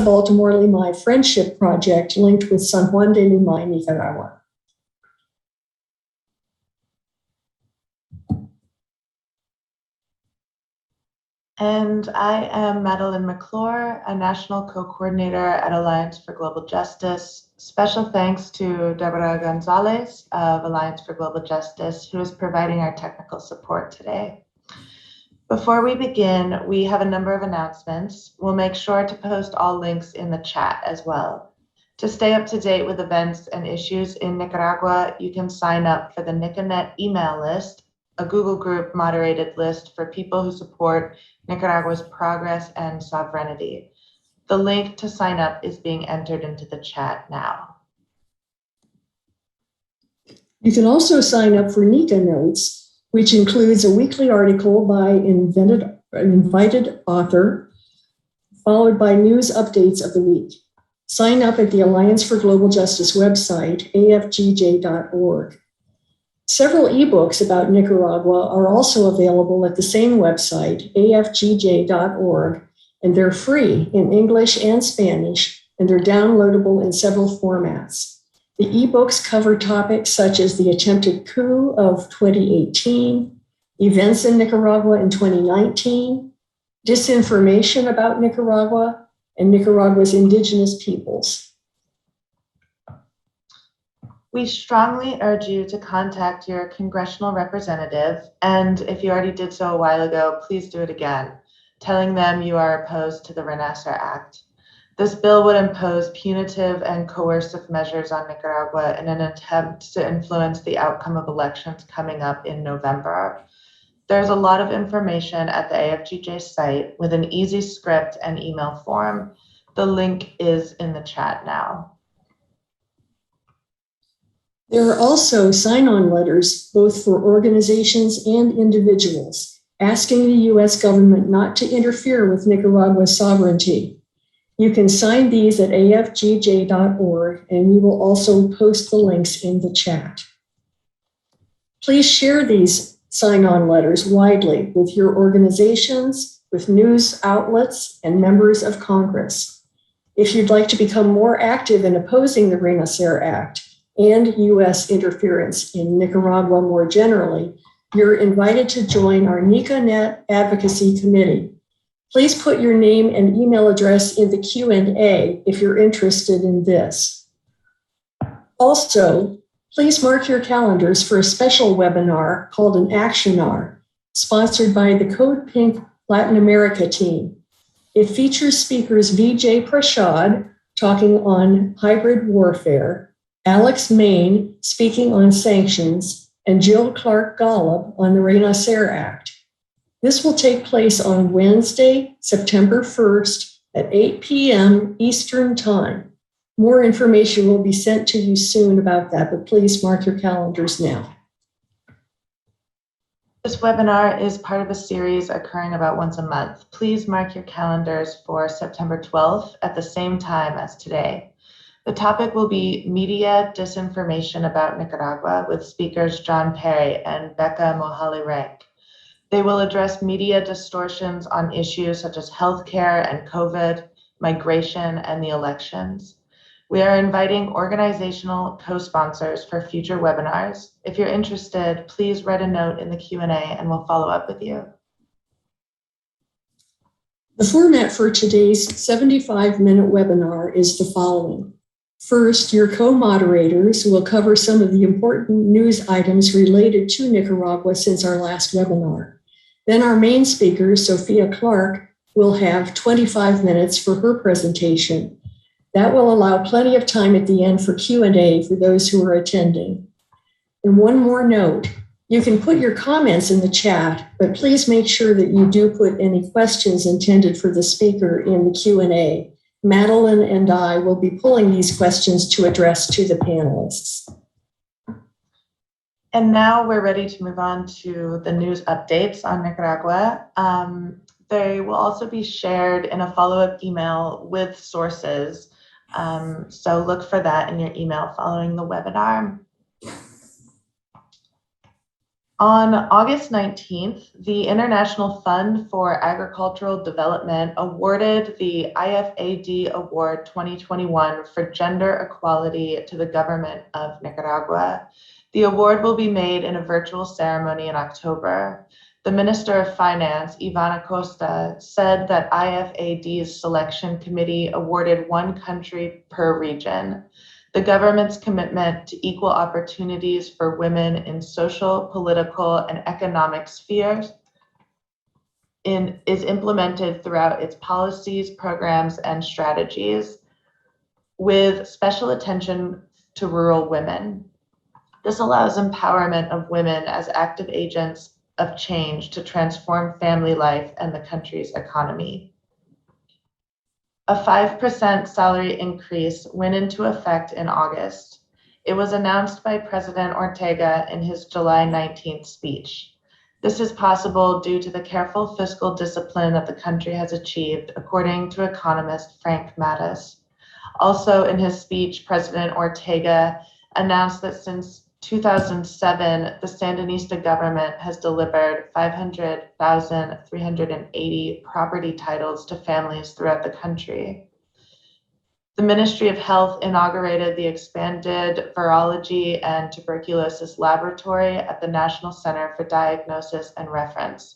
Baltimore Limay Friendship Project linked with San Juan de Limay, Nicaragua. And I am Madeline McClure, a National Co-Coordinator at Alliance for Global Justice. Special thanks to Deborah Gonzalez of Alliance for Global Justice, who is providing our technical support today. Before we begin, we have a number of announcements. We'll make sure to post all links in the chat as well. To stay up to date with events and issues in Nicaragua, you can sign up for the NicaNet email list, a Google group moderated list for people who support Nicaragua's progress and sovereignty. The link to sign up is being entered into the chat now. You can also sign up for Nica Notes, which includes a weekly article by an invited author, followed by news updates of the week. Sign up at the Alliance for Global Justice website, afgj.org. Several ebooks about Nicaragua are also available at the same website, afgj.org, and they're free in English and Spanish, and they're downloadable in several formats. The ebooks cover topics such as the attempted coup of 2018, events in Nicaragua in 2019, disinformation about Nicaragua, and Nicaragua's indigenous peoples. We strongly urge you to contact your congressional representative, and if you already did so a while ago, please do it again, telling them you are opposed to the Renacer Act. This bill would impose punitive and coercive measures on Nicaragua in an attempt to influence the outcome of elections coming up in November. There's a lot of information at the AFGJ site with an easy script and email form. The link is in the chat now. There are also sign-on letters, both for organizations and individuals, asking the U.S. government not to interfere with Nicaragua's sovereignty. You can sign these at afgj.org, and we will also post the links in the chat. Please share these sign-on letters widely with your organizations, with news outlets, and members of Congress. If you'd like to become more active in opposing the Renacer Act, and U.S. interference in Nicaragua more generally, you're invited to join our NicaNet Advocacy Committee. Please put your name and email address in the Q&A if you're interested in this. Also, please mark your calendars for a special webinar called an Actionar, sponsored by the Code Pink Latin America team. It features speakers Vijay Prashad talking on hybrid warfare, Alex Main speaking on sanctions, and Jill Clark-Golub on the Renacer Act. This will take place on Wednesday, September 1st at 8 p.m. Eastern Time. More information will be sent to you soon about that, but please mark your calendars now. This webinar is part of a series occurring about once a month. Please mark your calendars for September 12th at the same time as today. The topic will be Media Disinformation about Nicaragua with speakers John Perry and Becca Mohali-Rank. They will address media distortions on issues such as healthcare and COVID, migration, and the elections. We are inviting organizational co-sponsors for future webinars. If you're interested, please write a note in the Q&A and we'll follow up with you. The format for today's 75-minute webinar is the following. First, your co-moderators will cover some of the important news items related to Nicaragua since our last webinar. Then our main speaker, Sophia Clark, will have 25 minutes for her presentation. That will allow plenty of time at the end for Q&A for those who are attending. And one more note, you can put your comments in the chat, but please make sure that you do put any questions intended for the speaker in the Q&A. Madeline and I will be pulling these questions to address to the panelists. And now we're ready to move on to the news updates on Nicaragua. They will also be shared in a follow-up email with sources. So look for that in your email following the webinar. On August 19th, the International Fund for Agricultural Development awarded the Ifad Award 2021 for gender equality to the government of Nicaragua. The award will be made in a virtual ceremony in October. The Minister of Finance, Ivana Costa, said that IFAD's selection committee awarded one country per region. The government's commitment to equal opportunities for women in social, political, and economic spheres is implemented throughout its policies, programs, and strategies, with special attention to rural women. This allows empowerment of women as active agents of change to transform family life and the country's economy. A 5% salary increase went into effect in August. It was announced by President Ortega in his July 19th speech. This is possible due to the careful fiscal discipline that the country has achieved, according to economist Frank Mattis. Also in his speech, President Ortega announced that since 2007, the Sandinista government has delivered 500,380 property titles to families throughout the country. The Ministry of Health inaugurated the expanded virology and tuberculosis laboratory at the National Center for Diagnosis and Reference.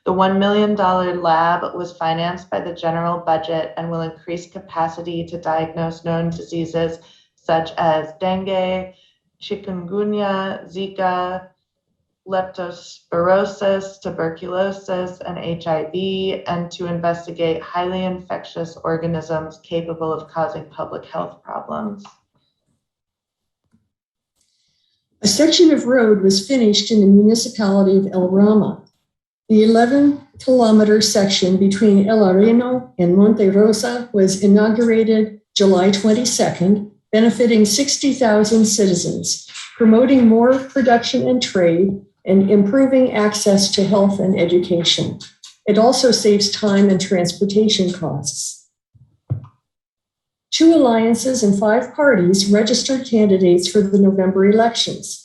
The $1 million lab was financed by the general budget and will increase capacity to diagnose known diseases such as dengue, chikungunya, Zika, leptospirosis, tuberculosis, and HIV, and to investigate highly infectious organisms capable of causing public health problems. A section of road was finished in the municipality of El Rama. The 11-kilometer section between El Areno and Monte Rosa was inaugurated July 22nd, benefiting 60,000 citizens, promoting more production and trade, and improving access to health and education. It also saves time and transportation costs. 2 alliances and 5 parties registered candidates for the November elections.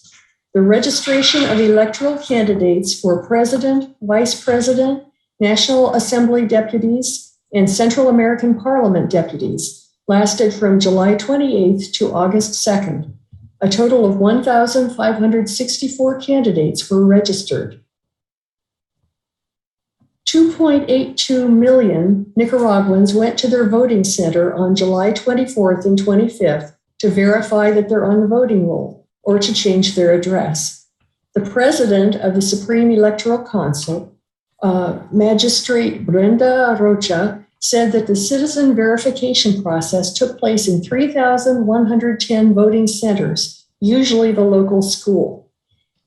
The registration of electoral candidates for president, vice president, National Assembly deputies, and Central American Parliament deputies lasted from July 28th to August 2nd. A total of 1,564 candidates were registered. 2.82 million Nicaraguans went to their voting center on July 24th and 25th to verify that they're on the voting roll or to change their address. The president of the Supreme Electoral Council, Magistrate Brenda Rocha, said that the citizen verification process took place in 3,110 voting centers, usually the local school.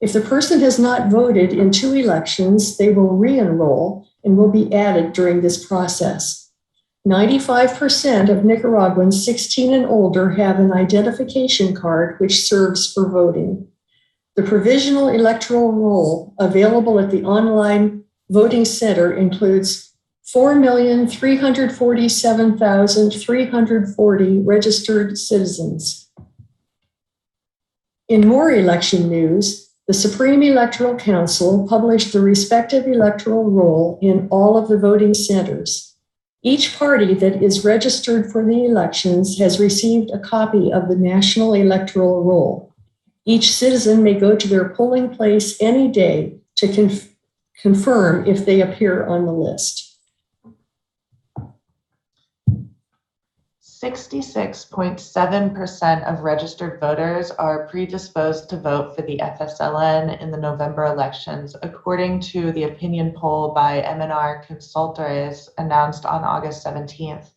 If the person has not voted in 2 elections, they will re-enroll and will be added during this process. 95% of Nicaraguans 16 and older have an identification card which serves for voting. The provisional electoral roll available at the online voting center includes 4,347,340 registered citizens. In more election news, the Supreme Electoral Council published the respective electoral roll in all of the voting centers. Each party that is registered for the elections has received a copy of the National Electoral Roll. Each citizen may go to their polling place any day to confirm if they appear on the list. 66.7% of registered voters are predisposed to vote for the FSLN in the November elections, according to the opinion poll by M&R Consultores announced on August 17th.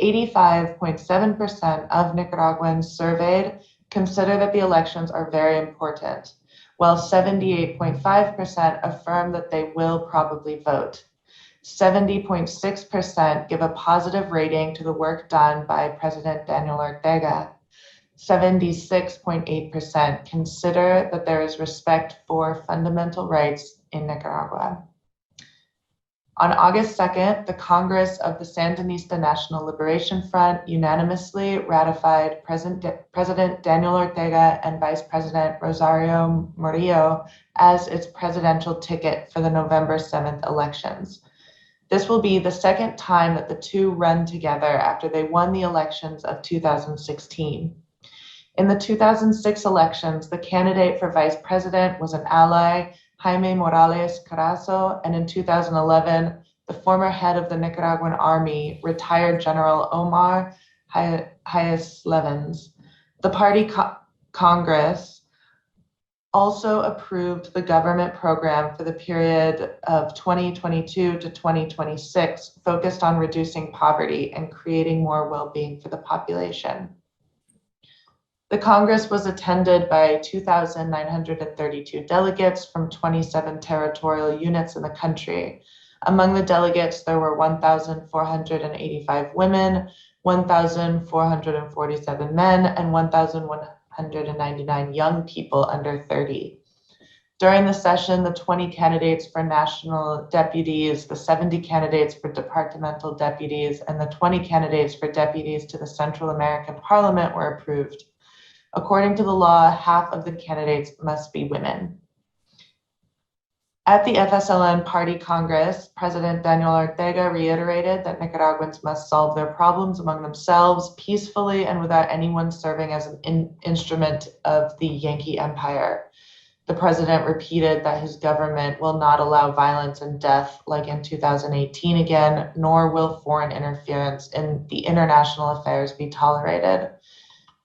85.7% of Nicaraguans surveyed consider that the elections are very important, while 78.5% affirm that they will probably vote. 70.6% give a positive rating to the work done by President Daniel Ortega. 76.8% consider that there is respect for fundamental rights in Nicaragua. On August 2nd, the Congress of the Sandinista National Liberation Front unanimously ratified President Daniel Ortega and Vice President Rosario Murillo as its presidential ticket for the November 7th elections. This will be the second time that the two run together after they won the elections of 2016. In the 2006 elections, the candidate for vice president was an ally, Jaime Morales Carazo, and in 2011, the former head of the Nicaraguan army, retired General Omar Hayes Levens. The party Congress also approved the government program for the period of 2022 to 2026, focused on reducing poverty and creating more well-being for the population. The Congress was attended by 2,932 delegates from 27 territorial units in the country. Among the delegates, there were 1,485 women, 1,447 men, and 1,199 young people under 30. During the session, the 20 candidates for national deputies, the 70 candidates for departmental deputies, and the 20 candidates for deputies to the Central American Parliament were approved. According to the law, half of the candidates must be women. At the FSLN Party Congress, President Daniel Ortega reiterated that Nicaraguans must solve their problems among themselves peacefully and without anyone serving as an instrument of the Yankee Empire. The president repeated that his government will not allow violence and death like in 2018 again, nor will foreign interference in the international affairs be tolerated.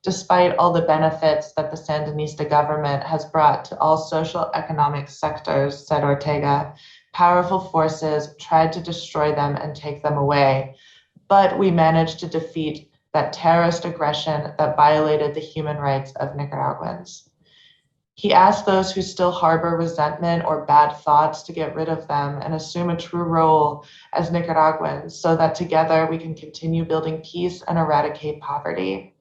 Despite all the benefits that the Sandinista government has brought to all social economic sectors, said Ortega, powerful forces tried to destroy them and take them away. But we managed to defeat that terrorist aggression that violated the human rights of Nicaraguans. He asked those who still harbor resentment or bad thoughts to get rid of them and assume a true role as Nicaraguans so that together we can continue building peace and eradicate poverty.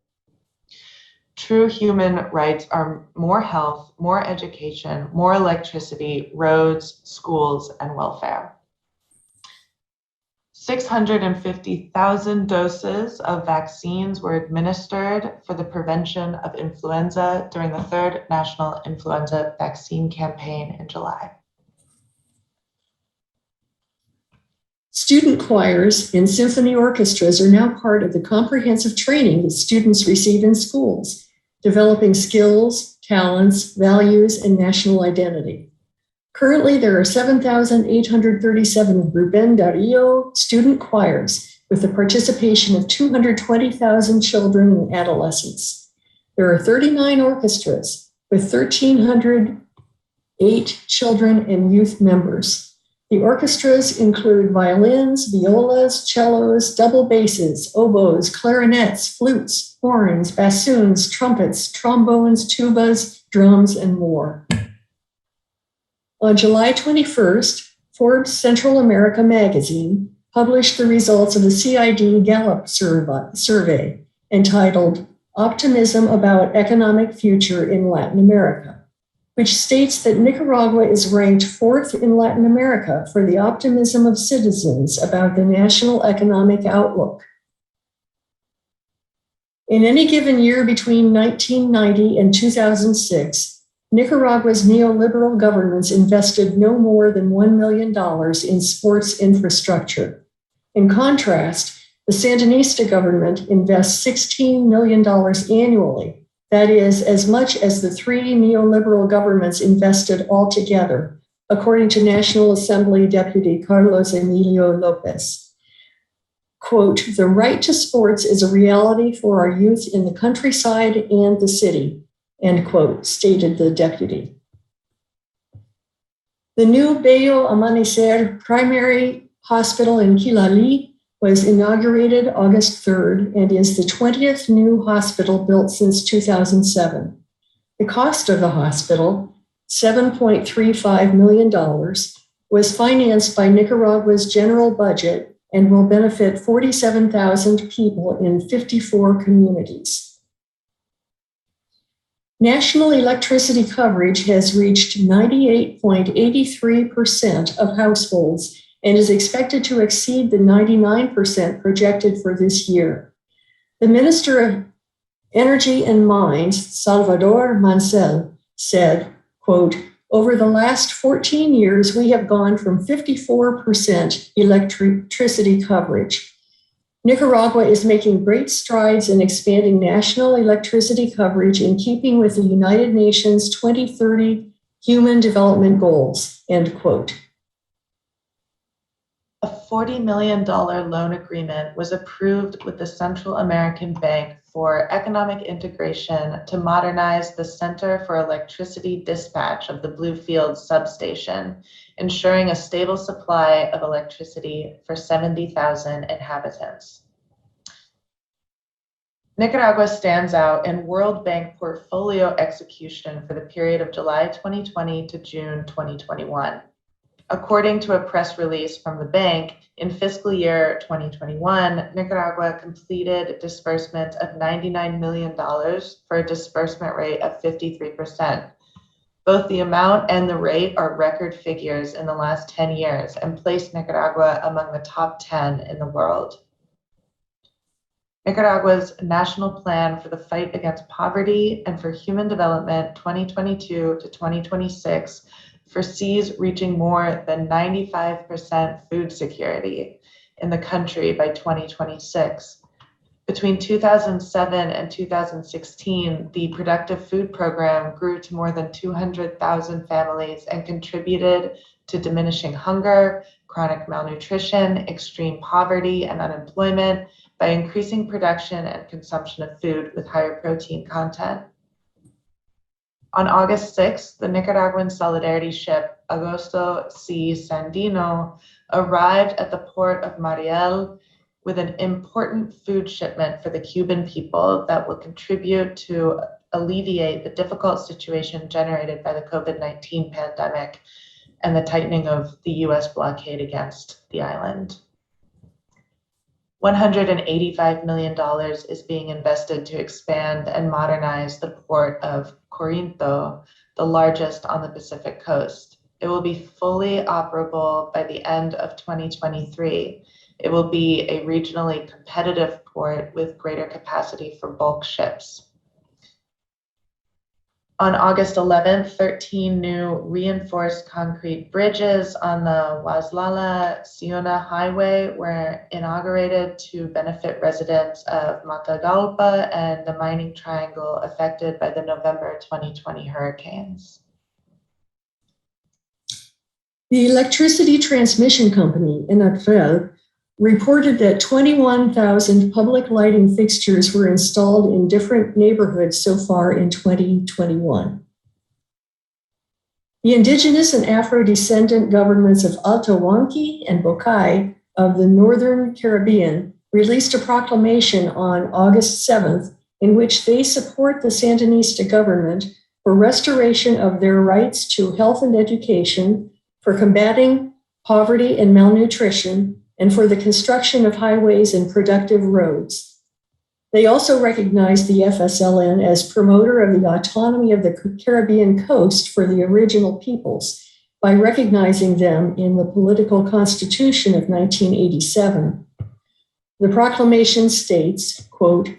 True human rights are more health, more education, more electricity, roads, schools, and welfare. 650,000 doses of vaccines were administered for the prevention of influenza during the third National Influenza Vaccine Campaign in July. Student choirs and symphony orchestras are now part of the comprehensive training that students receive in schools, developing skills, talents, values, and national identity. Currently, there are 7,837 Rubén Darío student choirs with the participation of 220,000 children and adolescents. There are 39 orchestras with 1,308 children and youth members. The orchestras include violins, violas, cellos, double basses, oboes, clarinets, flutes, horns, bassoons, trumpets, trombones, tubas, drums, and more. On July 21st, Forbes Central America magazine published the results of the CID Gallup survey entitled Optimism About Economic Future in Latin America, which states that Nicaragua is ranked 4th in Latin America for the optimism of citizens about the national economic outlook. In any given year between 1990 and 2006, Nicaragua's neoliberal governments invested no more than $1 million in sports infrastructure. In contrast, the Sandinista government invests $16 million annually. That is, as much as the 3 neoliberal governments invested altogether, according to National Assembly Deputy Carlos Emilio Lopez. Quote, the right to sports is a reality for our youth in the countryside and the city, end quote, stated the deputy. The new Bello Amanecer Primary Hospital in Quilali was inaugurated August 3rd and is the 20th new hospital built since 2007. The cost of the hospital, $7.35 million, was financed by Nicaragua's general budget and will benefit 47,000 people in 54 communities. National electricity coverage has reached 98.83% of households and is expected to exceed the 99% projected for this year. The Minister of Energy and Mines, Salvador Mansell, said, quote, "Over the last 14 years, we have gone from 54% electricity coverage. Nicaragua is making great strides in expanding national electricity coverage in keeping with the United Nations 2030 Human Development Goals," end quote. A $40 million loan agreement was approved with the Central American Bank for economic integration to modernize the Center for Electricity Dispatch of the Bluefield substation, ensuring a stable supply of electricity for 70,000 inhabitants. Nicaragua stands out in World Bank portfolio execution for the period of July 2020 to June 2021. According to a press release from the bank, in fiscal year 2021, Nicaragua completed disbursement of $99 million for a disbursement rate of 53%. Both the amount and the rate are record figures in the last 10 years and place Nicaragua among the top 10 in the world. Nicaragua's National Plan for the Fight Against Poverty and for Human Development 2022 to 2026 foresees reaching more than 95% food security in the country by 2026. Between 2007 and 2016, the Productive Food Program grew to more than 200,000 families and contributed to diminishing hunger, chronic malnutrition, extreme poverty, and unemployment by increasing production and consumption of food with higher protein content. On August 6th, the Nicaraguan Solidarity ship Agosto C. Sandino arrived at the port of Mariel with an important food shipment for the Cuban people that will contribute to alleviate the difficult situation generated by the COVID-19 pandemic and the tightening of the US blockade against the island. $185 million is being invested to expand and modernize the port of Corinto, the largest on the Pacific coast. It will be fully operable by the end of 2023. It will be a regionally competitive port with greater capacity for bulk ships. On August 11th, 13 new reinforced concrete bridges on the Huaslala-Ciuna Highway were inaugurated to benefit residents of Matagalpa and the mining triangle affected by the November 2020 hurricanes. The electricity transmission company, Elecciones, reported that 21,000 public lighting fixtures were installed in different neighborhoods so far in 2021. The indigenous and Afro-descendant governments of Alto Huanqui and Bocay of the Northern Caribbean released a proclamation on August 7th in which they support the Sandinista government for restoration of their rights to health and education, for combating poverty and malnutrition, and for the construction of highways and productive roads. They also recognized the FSLN as promoter of the autonomy of the Caribbean coast for the original peoples by recognizing them in the political constitution of 1987. The proclamation states, quote,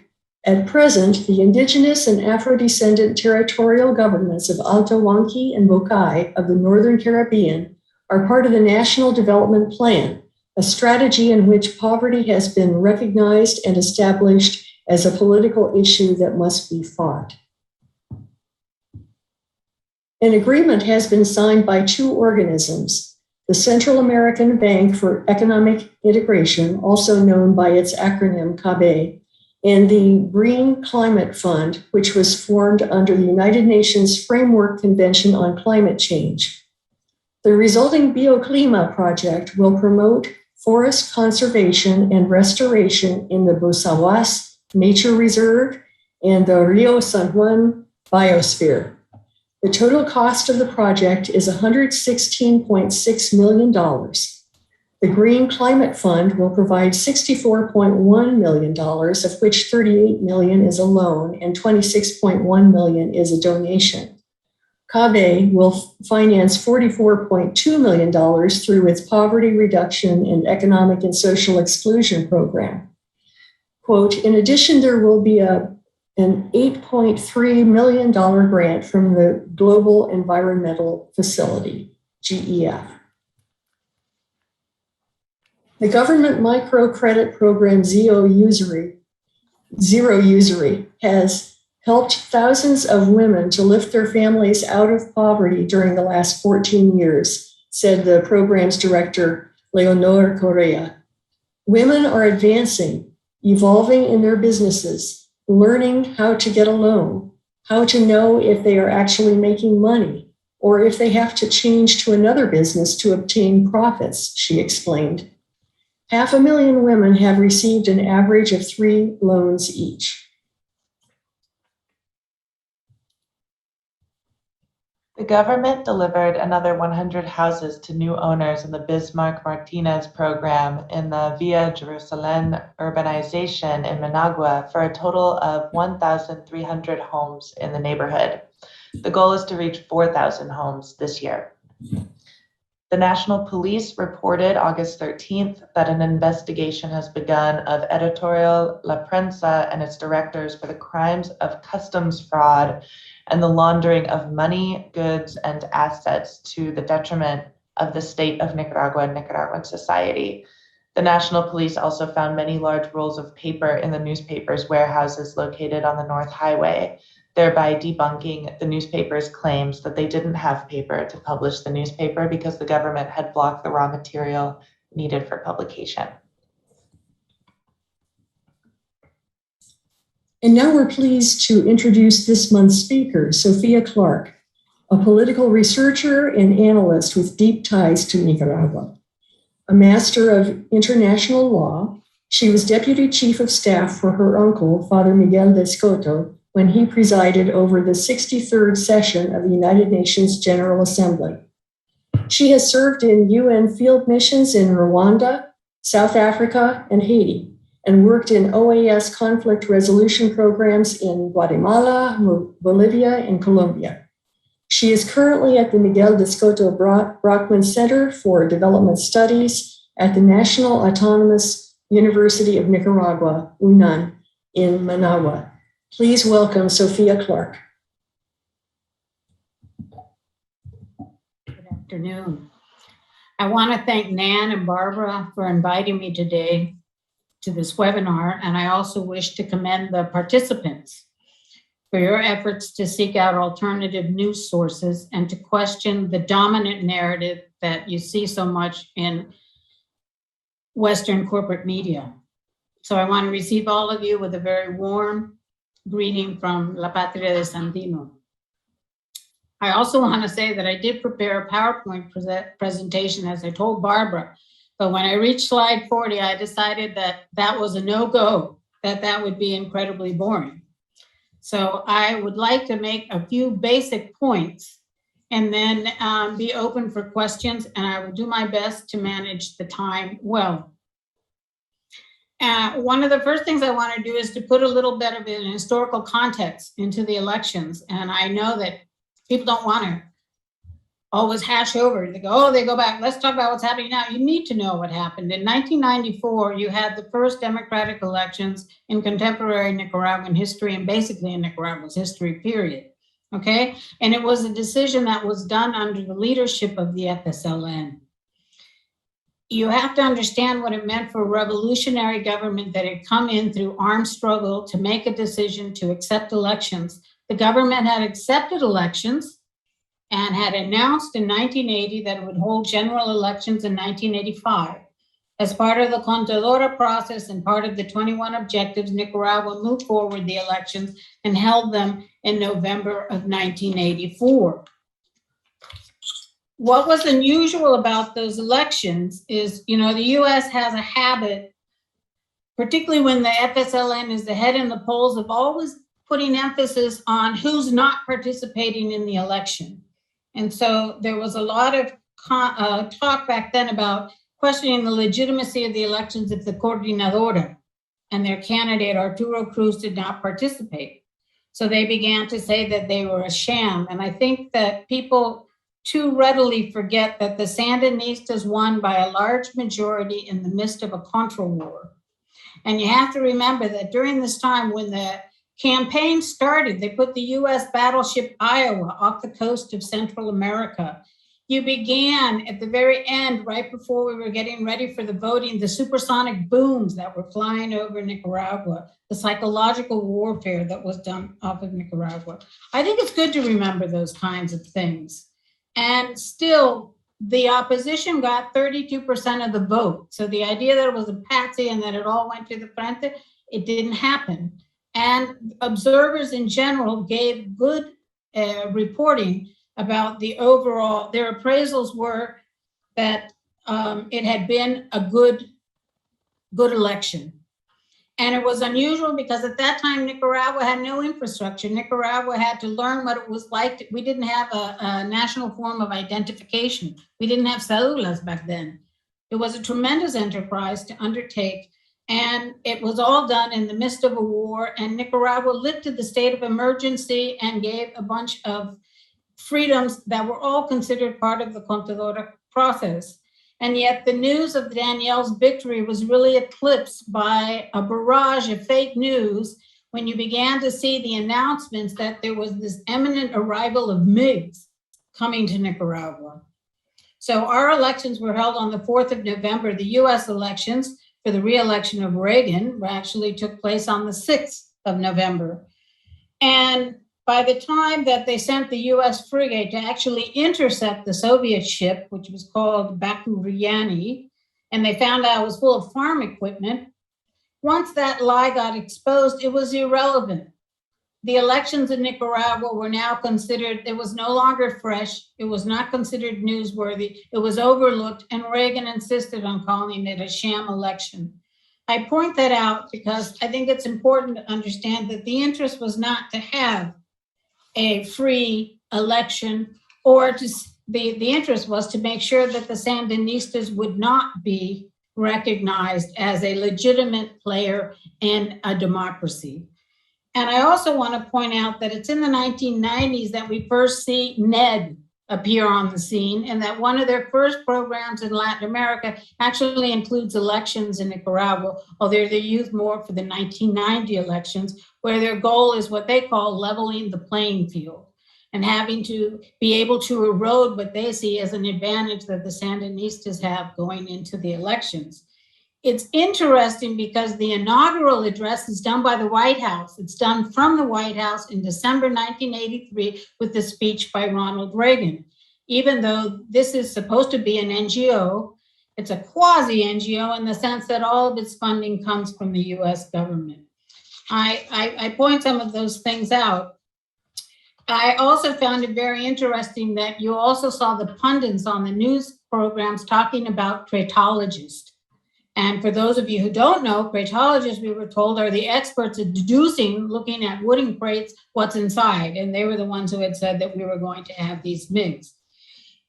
"At present, the indigenous and Afro-descendant territorial governments of Alto Huanqui and Bocay of the Northern Caribbean are part of the National Development Plan, a strategy in which poverty has been recognized and established as a political issue that must be fought." An agreement has been signed by two organisms, the Central American Bank for Economic Integration, also known by its acronym CABE, and the Green Climate Fund, which was formed under the United Nations Framework Convention on Climate Change. The resulting Bioclima project will promote forest conservation and restoration in the Bosawas Nature Reserve and the Rio San Juan Biosphere. The total cost of the project is $116.6 million. The Green Climate Fund will provide $64.1 million, of which $38 million is a loan and $26.1 million is a donation. CABE will finance $44.2 million through its Poverty Reduction and Economic and Social Exclusion Program. Quote, in addition, there will be an $8.3 million grant from the Global Environmental Facility, GEF. The government microcredit program Zero Usury has helped thousands of women to lift their families out of poverty during the last 14 years, said the program's director, Leonor Correa. Women are advancing, evolving in their businesses, learning how to get a loan, how to know if they are actually making money, or if they have to change to another business to obtain profits, she explained. 500,000 women have received an average of 3 loans each. The government delivered another 100 houses to new owners in the Bismarck Martinez program in the Via Jerusalem urbanization in Managua for a total of 1,300 homes in the neighborhood. The goal is to reach 4,000 homes this year. The National Police reported August 13th that an investigation has begun of Editorial La Prensa and its directors for the crimes of customs fraud and the laundering of money, goods, and assets to the detriment of the state of Nicaragua and Nicaraguan society. The National Police also found many large rolls of paper in the newspaper's warehouses located on the North Highway, thereby debunking the newspaper's claims that they didn't have paper to publish the newspaper because the government had blocked the raw material needed for publication. And now we're pleased to introduce this month's speaker, Sophia Clark, a political researcher and analyst with deep ties to Nicaragua. A master of international law, she was deputy chief of staff for her uncle, Father Miguel de Escoto, when he presided over the 63rd session of the United Nations General Assembly. She has served in UN field missions in Rwanda, South Africa, and Haiti, and worked in OAS conflict resolution programs in Guatemala, Bolivia, and Colombia. She is currently at the Miguel de Escoto Brockman Center for Development Studies at the National Autonomous University of Nicaragua, UNAN, in Managua. Please welcome Sophia Clark. Good afternoon. I want to thank Nan and Barbara for inviting me today to this webinar, and I also wish to commend the participants for your efforts to seek out alternative news sources and to question the dominant narrative that you see so much in Western corporate media. So I want to receive all of you with a very warm greeting from La Patria de Sandino. I also want to say that I did prepare a PowerPoint presentation, as I told Barbara, but when I reached slide 40, I decided that that was a no-go, that would be incredibly boring. So I would like to make a few basic points and then be open for questions, and I will do my best to manage the time well. One of the first things I want to do is to put a little bit of an historical context into the elections. And I know that people don't want to always hash over. They go, oh, they go back. Let's talk about what's happening now. You need to know what happened. In 1994, you had the first democratic elections in contemporary Nicaraguan history and basically in Nicaragua's history, period. Okay? And it was a decision that was done under the leadership of the FSLN. You have to understand what it meant for a revolutionary government that had come in through armed struggle to make a decision to accept elections. The government had accepted elections and had announced in 1980 that it would hold general elections in 1985. As part of the Contadora process and part of the 21 objectives, Nicaragua moved forward the elections and held them in November of 1984. What was unusual about those elections is, the US has a habit, particularly when the FSLN is ahead in the polls, of always putting emphasis on who's not participating in the election. And so there was a lot of talk back then about questioning the legitimacy of the elections if the Coordinadora and their candidate Arturo Cruz did not participate. So they began to say that they were a sham. And I think that people too readily forget that the Sandinistas won by a large majority in the midst of a Contra war. And you have to remember that during this time when the campaign started, they put the US battleship Iowa off the coast of Central America. You began at the very end, right before we were getting ready for the voting, the supersonic booms that were flying over Nicaragua, the psychological warfare that was done off of Nicaragua. I think it's good to remember those kinds of things. And still, the opposition got 32% of the vote. So the idea that it was a patsy and that it all went to the frente, it didn't happen. And observers in general gave good reporting about the overall. Their appraisals were that it had been a good election. And it was unusual because at that time, Nicaragua had no infrastructure. Nicaragua had to learn what it was like. We didn't have a national form of identification. We didn't have cédulas back then. It was a tremendous enterprise to undertake. And it was all done in the midst of a war. And Nicaragua lifted the state of emergency and gave a bunch of freedoms that were all considered part of the Contadora process. And yet the news of Danielle's victory was really eclipsed by a barrage of fake news when you began to see the announcements that there was this imminent arrival of MiGs coming to Nicaragua. So our elections were held on the 4th of November. The US elections for the re-election of Reagan actually took place on the 6th of November. And by the time that they sent the US frigate to actually intercept the Soviet ship, which was called Bakuriani, and they found out it was full of farm equipment, once that lie got exposed, it was irrelevant. The elections in Nicaragua were now considered, it was no longer fresh, it was not considered newsworthy, it was overlooked, and Reagan insisted on calling it a sham election. I point that out because I think it's important to understand that the interest was not to have a free election, or to the interest was to make sure that the Sandinistas would not be recognized as a legitimate player in a democracy. And I also want to point out that it's in the 1990s that we first see NED appear on the scene, and that one of their first programs in Latin America actually includes elections in Nicaragua, although they're used more for the 1990 elections, where their goal is what they call leveling the playing field and having to be able to erode what they see as an advantage that the Sandinistas have going into the elections. It's interesting because the inaugural address is done by the White House. It's done from the White House in December 1983 with the speech by Ronald Reagan. Even though this is supposed to be an NGO, it's a quasi-NGO in the sense that all of its funding comes from the US government. I point some of those things out. I also found it very interesting that you also saw the pundits on the news programs talking about cratologists. And for those of you who don't know, cratologists, we were told, are the experts at deducing, looking at wooden crates, what's inside. And they were the ones who had said that we were going to have these MiGs.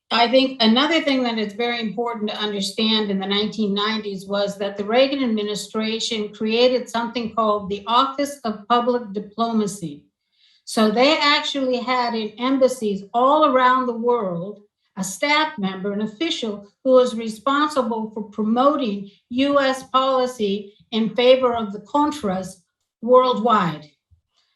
I think another thing that is very important to understand in the 1990s was that the Reagan administration created something called the Office of Public Diplomacy. So they actually had in embassies all around the world a staff member, an official who was responsible for promoting US policy in favor of the Contras worldwide.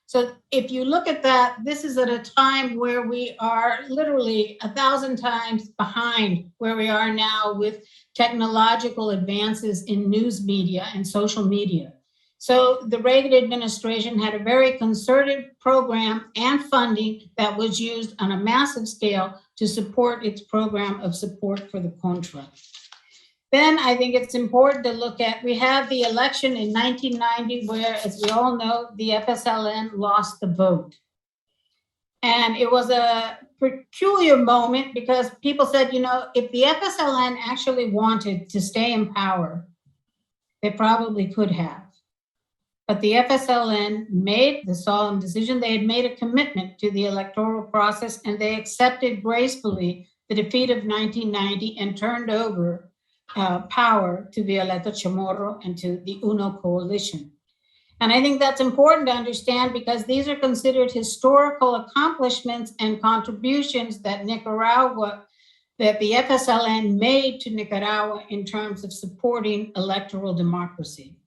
So if you look at that, this is at a time where we are literally 1,000 times behind where we are now with technological advances in news media and social media. So the Reagan administration had a very concerted program and funding that was used on a massive scale to support its program of support for the Contra. Then I think it's important to look at, we had the election in 1990 where, as we all know, the FSLN lost the vote. And it was a peculiar moment because people said, you know, if the FSLN actually wanted to stay in power, they probably could have. But the FSLN made the solemn decision. They had made a commitment to the electoral process, and they accepted gracefully the defeat of 1990 and turned over power to Violeta Chamorro and to the UNO coalition. And I think that's important to understand because these are considered historical accomplishments and contributions that the FSLN made to Nicaragua in terms of supporting electoral democracy.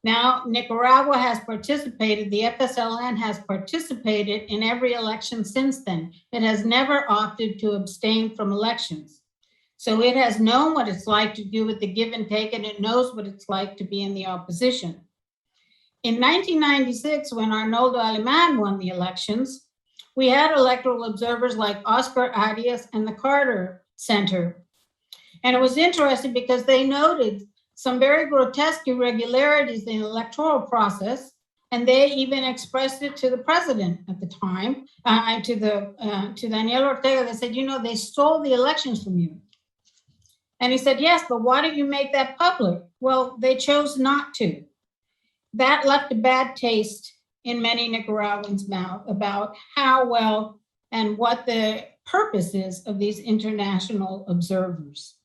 Now, Nicaragua has participated, the FSLN has participated in every election since then. It has never opted to abstain from elections. So it has known what it's like to do with the give and take, and it knows what it's like to be in the opposition. In 1996, when Arnoldo Alemán won the elections, we had electoral observers like Oscar Arias and the Carter Center. And it was interesting because they noted some very grotesque irregularities in the electoral process, and they even expressed it to the president at the time, to Daniel Ortega. They said, you know, they stole the elections from you. And he said, yes, but why didn't you make that public? Well, they chose not to. That left a bad taste in many Nicaraguans' mouth about how well and what the purpose is of these international observers.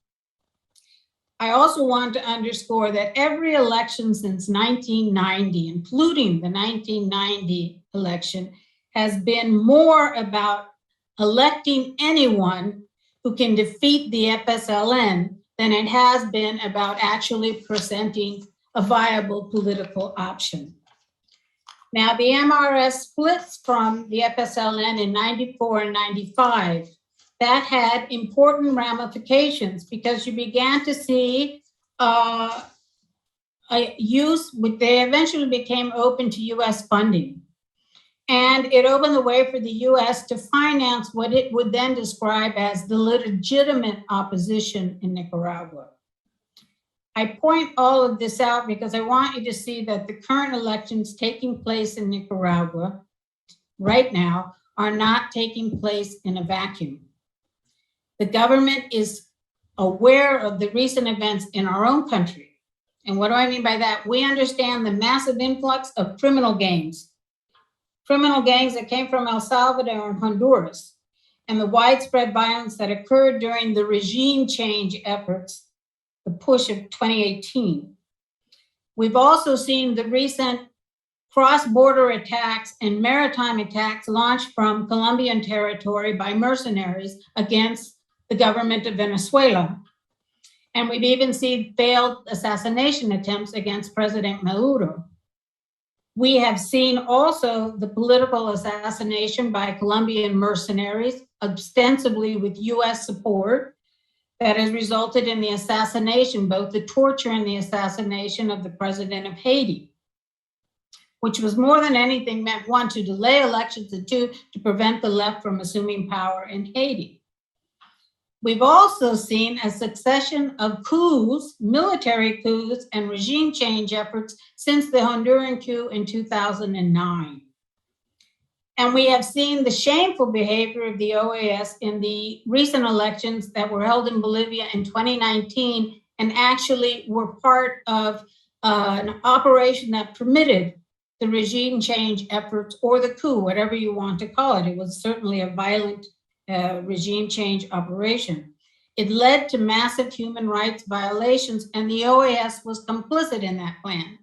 I also want to underscore that every election since 1990, including the 1990 election, has been more about electing anyone who can defeat the FSLN than it has been about actually presenting a viable political option. Now, the MRS splits from the FSLN in 94 and 95. That had important ramifications because you began to see a use, they eventually became open to US funding. And it opened the way for the US to finance what it would then describe as the legitimate opposition in Nicaragua. I point all of this out because I want you to see that the current elections taking place in Nicaragua right now are not taking place in a vacuum. The government is aware of the recent events in our own country. And what do I mean by that? We understand the massive influx of criminal gangs that came from El Salvador and Honduras, and the widespread violence that occurred during the regime change efforts, the push of 2018. We've also seen the recent cross-border attacks and maritime attacks launched from Colombian territory by mercenaries against the government of Venezuela. And we've even seen failed assassination attempts against President Maduro. We have seen also the political assassination by Colombian mercenaries, ostensibly with US support, that has resulted in the assassination, both the torture and the assassination of the president of Haiti, which was more than anything meant, one, to delay elections, and two, to prevent the left from assuming power in Haiti. We've also seen a succession of coups, military coups, and regime change efforts since the Honduran coup in 2009. And we have seen the shameful behavior of the OAS in the recent elections that were held in Bolivia in 2019 and actually were part of an operation that permitted the regime change efforts or the coup, whatever you want to call it. It was certainly a violent regime change operation. It led to massive human rights violations, and the OAS was complicit in that plan.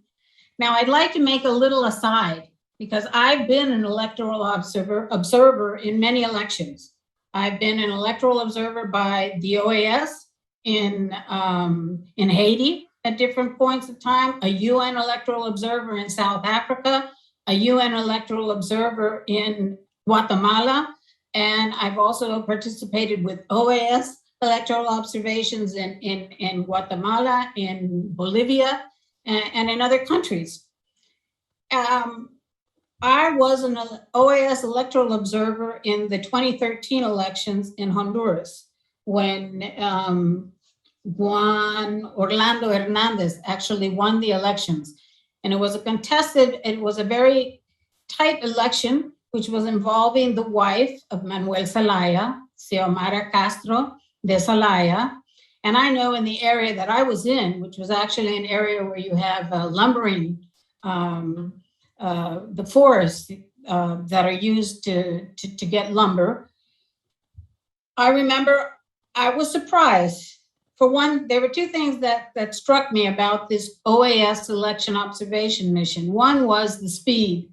Now, I'd like to make a little aside, because I've been an electoral observer in many elections. I've been an electoral observer by the OAS in Haiti at different points of time, a UN electoral observer in South Africa, a UN electoral observer in Guatemala, and I've also participated with OAS electoral observations in Guatemala, in Bolivia, and in other countries. I was an OAS electoral observer in the 2013 elections in Honduras when Juan Orlando Hernandez actually won the elections. And it was a very tight election, which was involving the wife of Manuel Zelaya, Xiomara Castro de Zelaya. And I know in the area that I was in, which was actually an area where you have lumbering, the forests that are used to get lumber. I remember I was surprised for one, there were two things that struck me about this OAS election observation mission. One was the speed,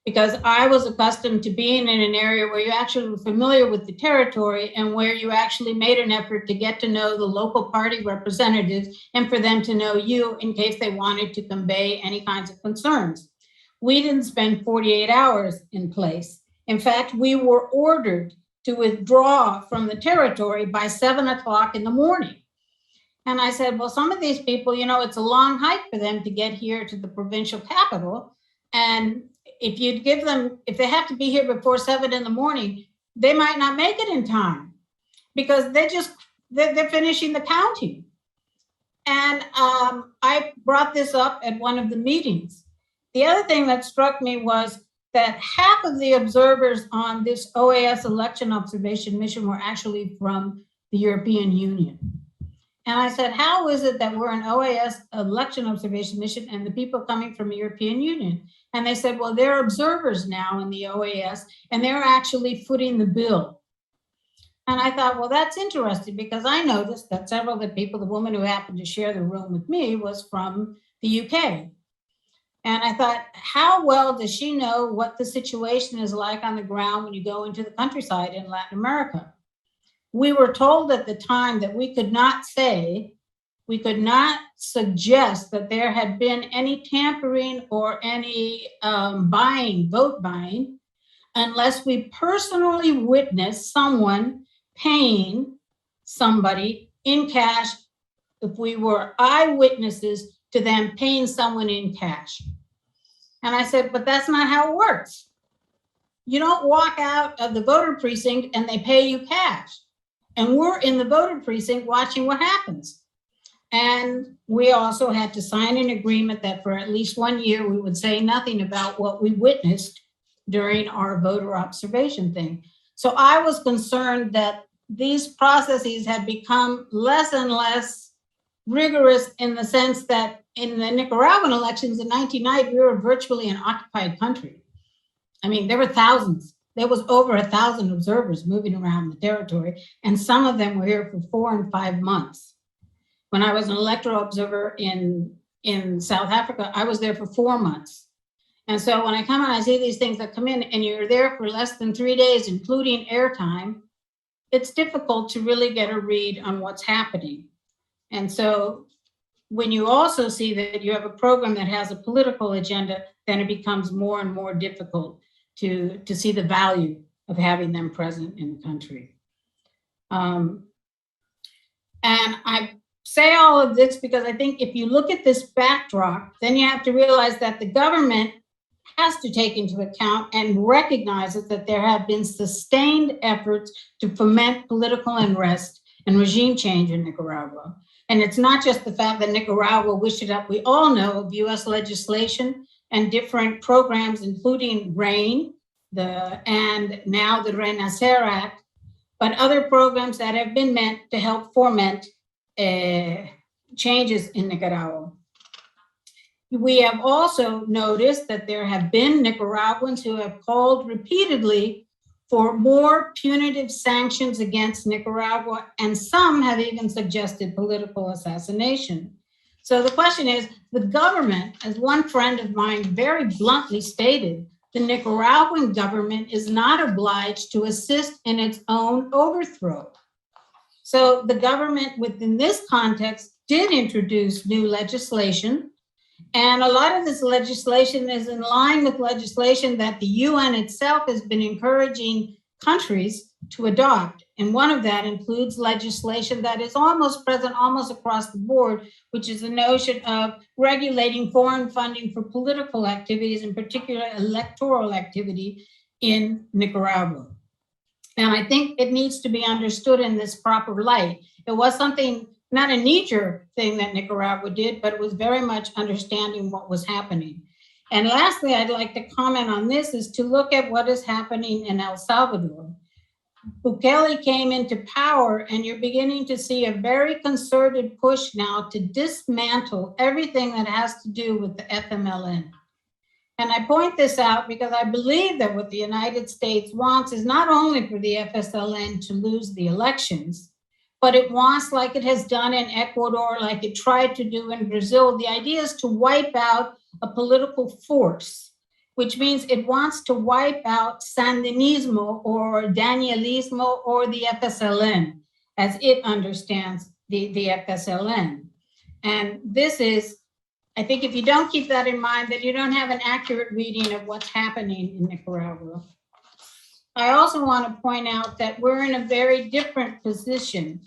because I was accustomed to being in an area where you actually were familiar with the territory and where you actually made an effort to get to know the local party representatives and for them to know you in case they wanted to convey any kinds of concerns. We didn't spend 48 hours in place. In fact, we were ordered to withdraw from the territory by 7 o'clock in the morning. And I said, well, some of these people, you know, it's a long hike for them to get here to the provincial capital. And if you give them, if they have to be here before 7 in the morning, they might not make it in time because they're finishing the counting. And I brought this up at one of the meetings. The other thing that struck me was that half of the observers on this OAS election observation mission were actually from the European Union. And I said, how is it that we're an OAS election observation mission and the people coming from the European Union? And they said, well, they're observers now in the OAS and they're actually footing the bill. And I thought, well, that's interesting because I noticed that several of the people, the woman who happened to share the room with me was from the UK. And I thought, how well does she know what the situation is like on the ground when you go into the countryside in Latin America? We were told at the time that we could not suggest that there had been any tampering or any vote buying, unless we personally witnessed someone paying somebody in cash, if we were eyewitnesses to them paying someone in cash. And I said, but that's not how it works. You don't walk out of the voter precinct and they pay you cash. And we're in the voter precinct watching what happens. And we also had to sign an agreement that for at least 1 year, we would say nothing about what we witnessed during our voter observation thing. So I was concerned that these processes had become less and less rigorous in the sense that in the Nicaraguan elections in 1990, we were virtually an occupied country. I mean, there were thousands. There was over 1,000 observers moving around the territory, and some of them were here for 4 and 5 months. When I was an electoral observer in South Africa, I was there for 4 months. And so when I come and I see these things that come in and you're there for less than 3 days, including airtime, it's difficult to really get a read on what's happening. And so when you also see that you have a program that has a political agenda, then it becomes more and more difficult to see the value of having them present in the country. And I say all of this because I think if you look at this backdrop, then you have to realize that the government has to take into account and recognizes that there have been sustained efforts to foment political unrest and regime change in Nicaragua. And it's not just the fact that Nicaragua wished it up. We all know of US legislation and different programs, including RAIN, and now the Renacer Act, but other programs that have been meant to help foment changes in Nicaragua. We have also noticed that there have been Nicaraguans who have called repeatedly for more punitive sanctions against Nicaragua, and some have even suggested political assassination. So the question is, the government, as one friend of mine very bluntly stated, the Nicaraguan government is not obliged to assist in its own overthrow. So the government within this context did introduce new legislation, and a lot of this legislation is in line with legislation that the UN itself has been encouraging countries to adopt. And one of that includes legislation that is almost present almost across the board, which is the notion of regulating foreign funding for political activities, in particular electoral activity in Nicaragua. And I think it needs to be understood in this proper light. It was something, not a knee-jerk thing that Nicaragua did, but it was very much understanding what was happening. And lastly, I'd like to comment on this, is to look at what is happening in El Salvador. Bukele came into power, and you're beginning to see a very concerted push now to dismantle everything that has to do with the FMLN. And I point this out because I believe that what the United States wants is not only for the FSLN to lose the elections, but it wants, like it has done in Ecuador, like it tried to do in Brazil, the idea is to wipe out a political force, which means it wants to wipe out Sandinismo or Danielismo or the FSLN, as it understands the FSLN. And this is, I think if you don't keep that in mind, then you don't have an accurate reading of what's happening in Nicaragua. I also want to point out that we're in a very different position.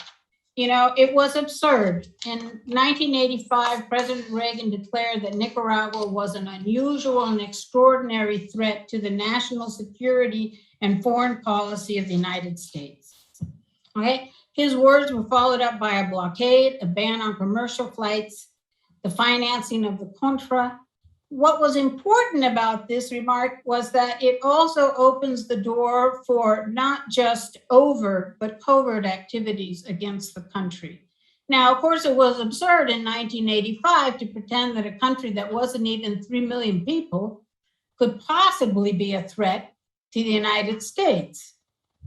You know, it was absurd. In 1985, President Reagan declared that Nicaragua was an unusual and extraordinary threat to the national security and foreign policy of the United States. Okay? His words were followed up by a blockade, a ban on commercial flights, the financing of the Contra. What was important about this remark was that it also opens the door for not just overt, but covert activities against the country. Now, of course, it was absurd in 1985 to pretend that a country that wasn't even 3 million people could possibly be a threat to the United States.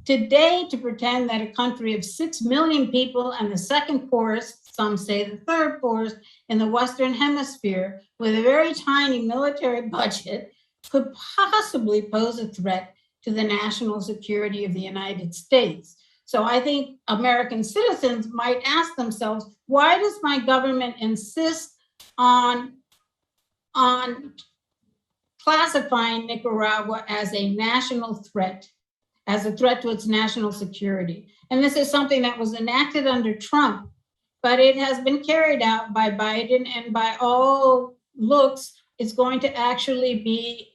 Today, to pretend that a country of 6 million people and the second poorest, some say the third poorest, in the Western Hemisphere with a very tiny military budget could possibly pose a threat to the national security of the United States. So I think American citizens might ask themselves, why does my government insist on classifying Nicaragua as a national threat, as a threat to its national security? And this is something that was enacted under Trump, but it has been carried out by Biden, and by all looks, it's going to actually be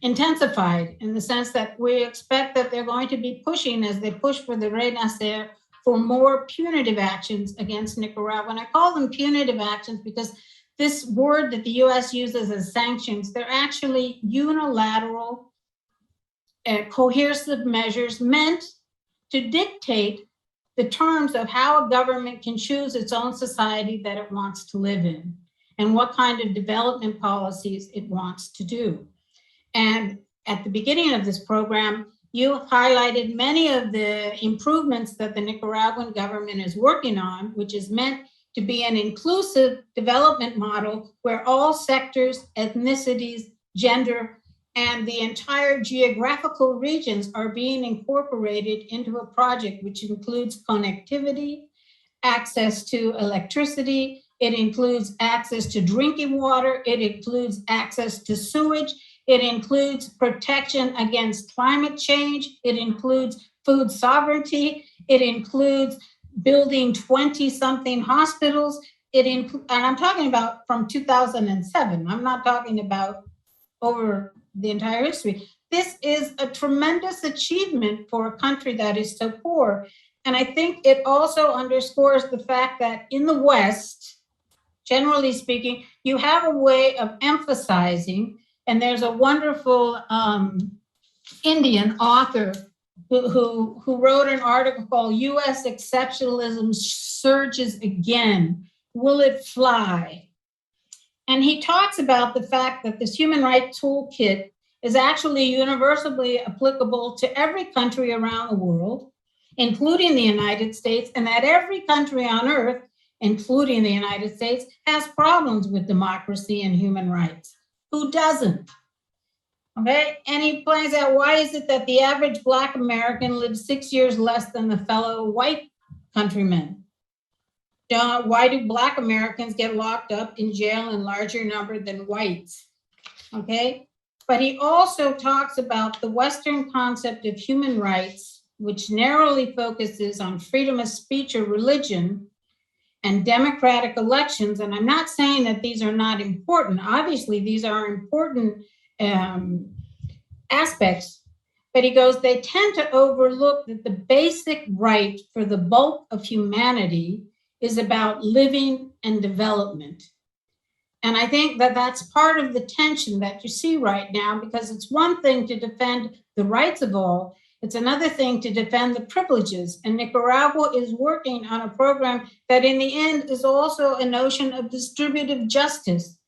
intensified in the sense that we expect that they're going to be pushing, as they push for the Renacer, for more punitive actions against Nicaragua. And I call them punitive actions because this word that the US uses as sanctions, they're actually unilateral, coercive measures meant to dictate the terms of how a government can choose its own society that it wants to live in and what kind of development policies it wants to do. And at the beginning of this program, you highlighted many of the improvements that the Nicaraguan government is working on, which is meant to be an inclusive development model where all sectors, ethnicities, gender, and the entire geographical regions are being incorporated into a project which includes connectivity, access to electricity, it includes access to drinking water, it includes access to sewage, it includes protection against climate change, it includes food sovereignty, it includes building 20-something hospitals, and I'm talking about from 2007, I'm not talking about over the entire history. This is a tremendous achievement for a country that is so poor. And I think it also underscores the fact that in the West, generally speaking, you have a way of emphasizing, and there's a wonderful Indian author who wrote an article called US Exceptionalism Surges Again, Will It Fly? And he talks about the fact that this human rights toolkit is actually universally applicable to every country around the world, including the United States, and that every country on earth, including the United States, has problems with democracy and human rights. Who doesn't? Okay, and he points out, why is it that the average Black American lives 6 years less than the fellow white countrymen? Why do Black Americans get locked up in jail in larger number than whites? Okay, but he also talks about the Western concept of human rights, which narrowly focuses on freedom of speech or religion and democratic elections. And I'm not saying that these are not important. Obviously, these are important aspects, but he goes, they tend to overlook that the basic right for the bulk of humanity is about living and development. And I think that that's part of the tension that you see right now, because it's one thing to defend the rights of all, it's another thing to defend the privileges. And Nicaragua is working on a program that in the end is also a notion of distributive justice,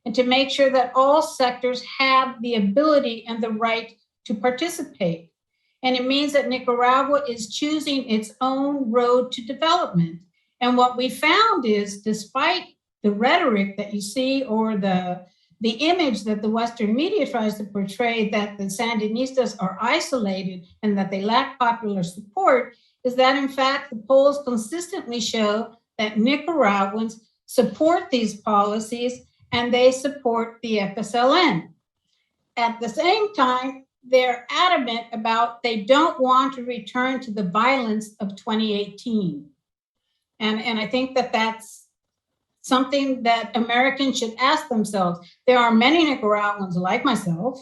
and to make sure that all sectors have the ability and the right to participate. And it means that Nicaragua is choosing its own road to development. And what we found is, despite the rhetoric that you see, or the image that the Western media tries to portray, that the Sandinistas are isolated and that they lack popular support, is that in fact the polls consistently show that Nicaraguans support these policies and they support the FSLN. At the same time, they're adamant about they don't want to return to the violence of 2018. And I think that that's something that Americans should ask themselves. There are many Nicaraguans like myself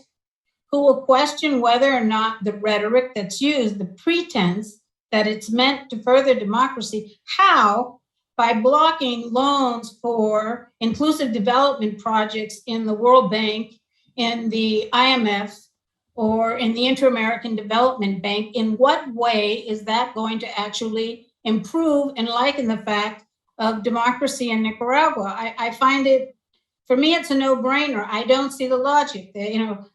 who will question whether or not the rhetoric that's used, the pretense that it's meant to further democracy, how, by blocking loans for inclusive development projects in the World Bank, in the IMF, or in the Inter-American Development Bank, in what way is that going to actually improve and liken the fact of democracy in Nicaragua? I find it, for me, it's a no-brainer. I don't see the logic. You know,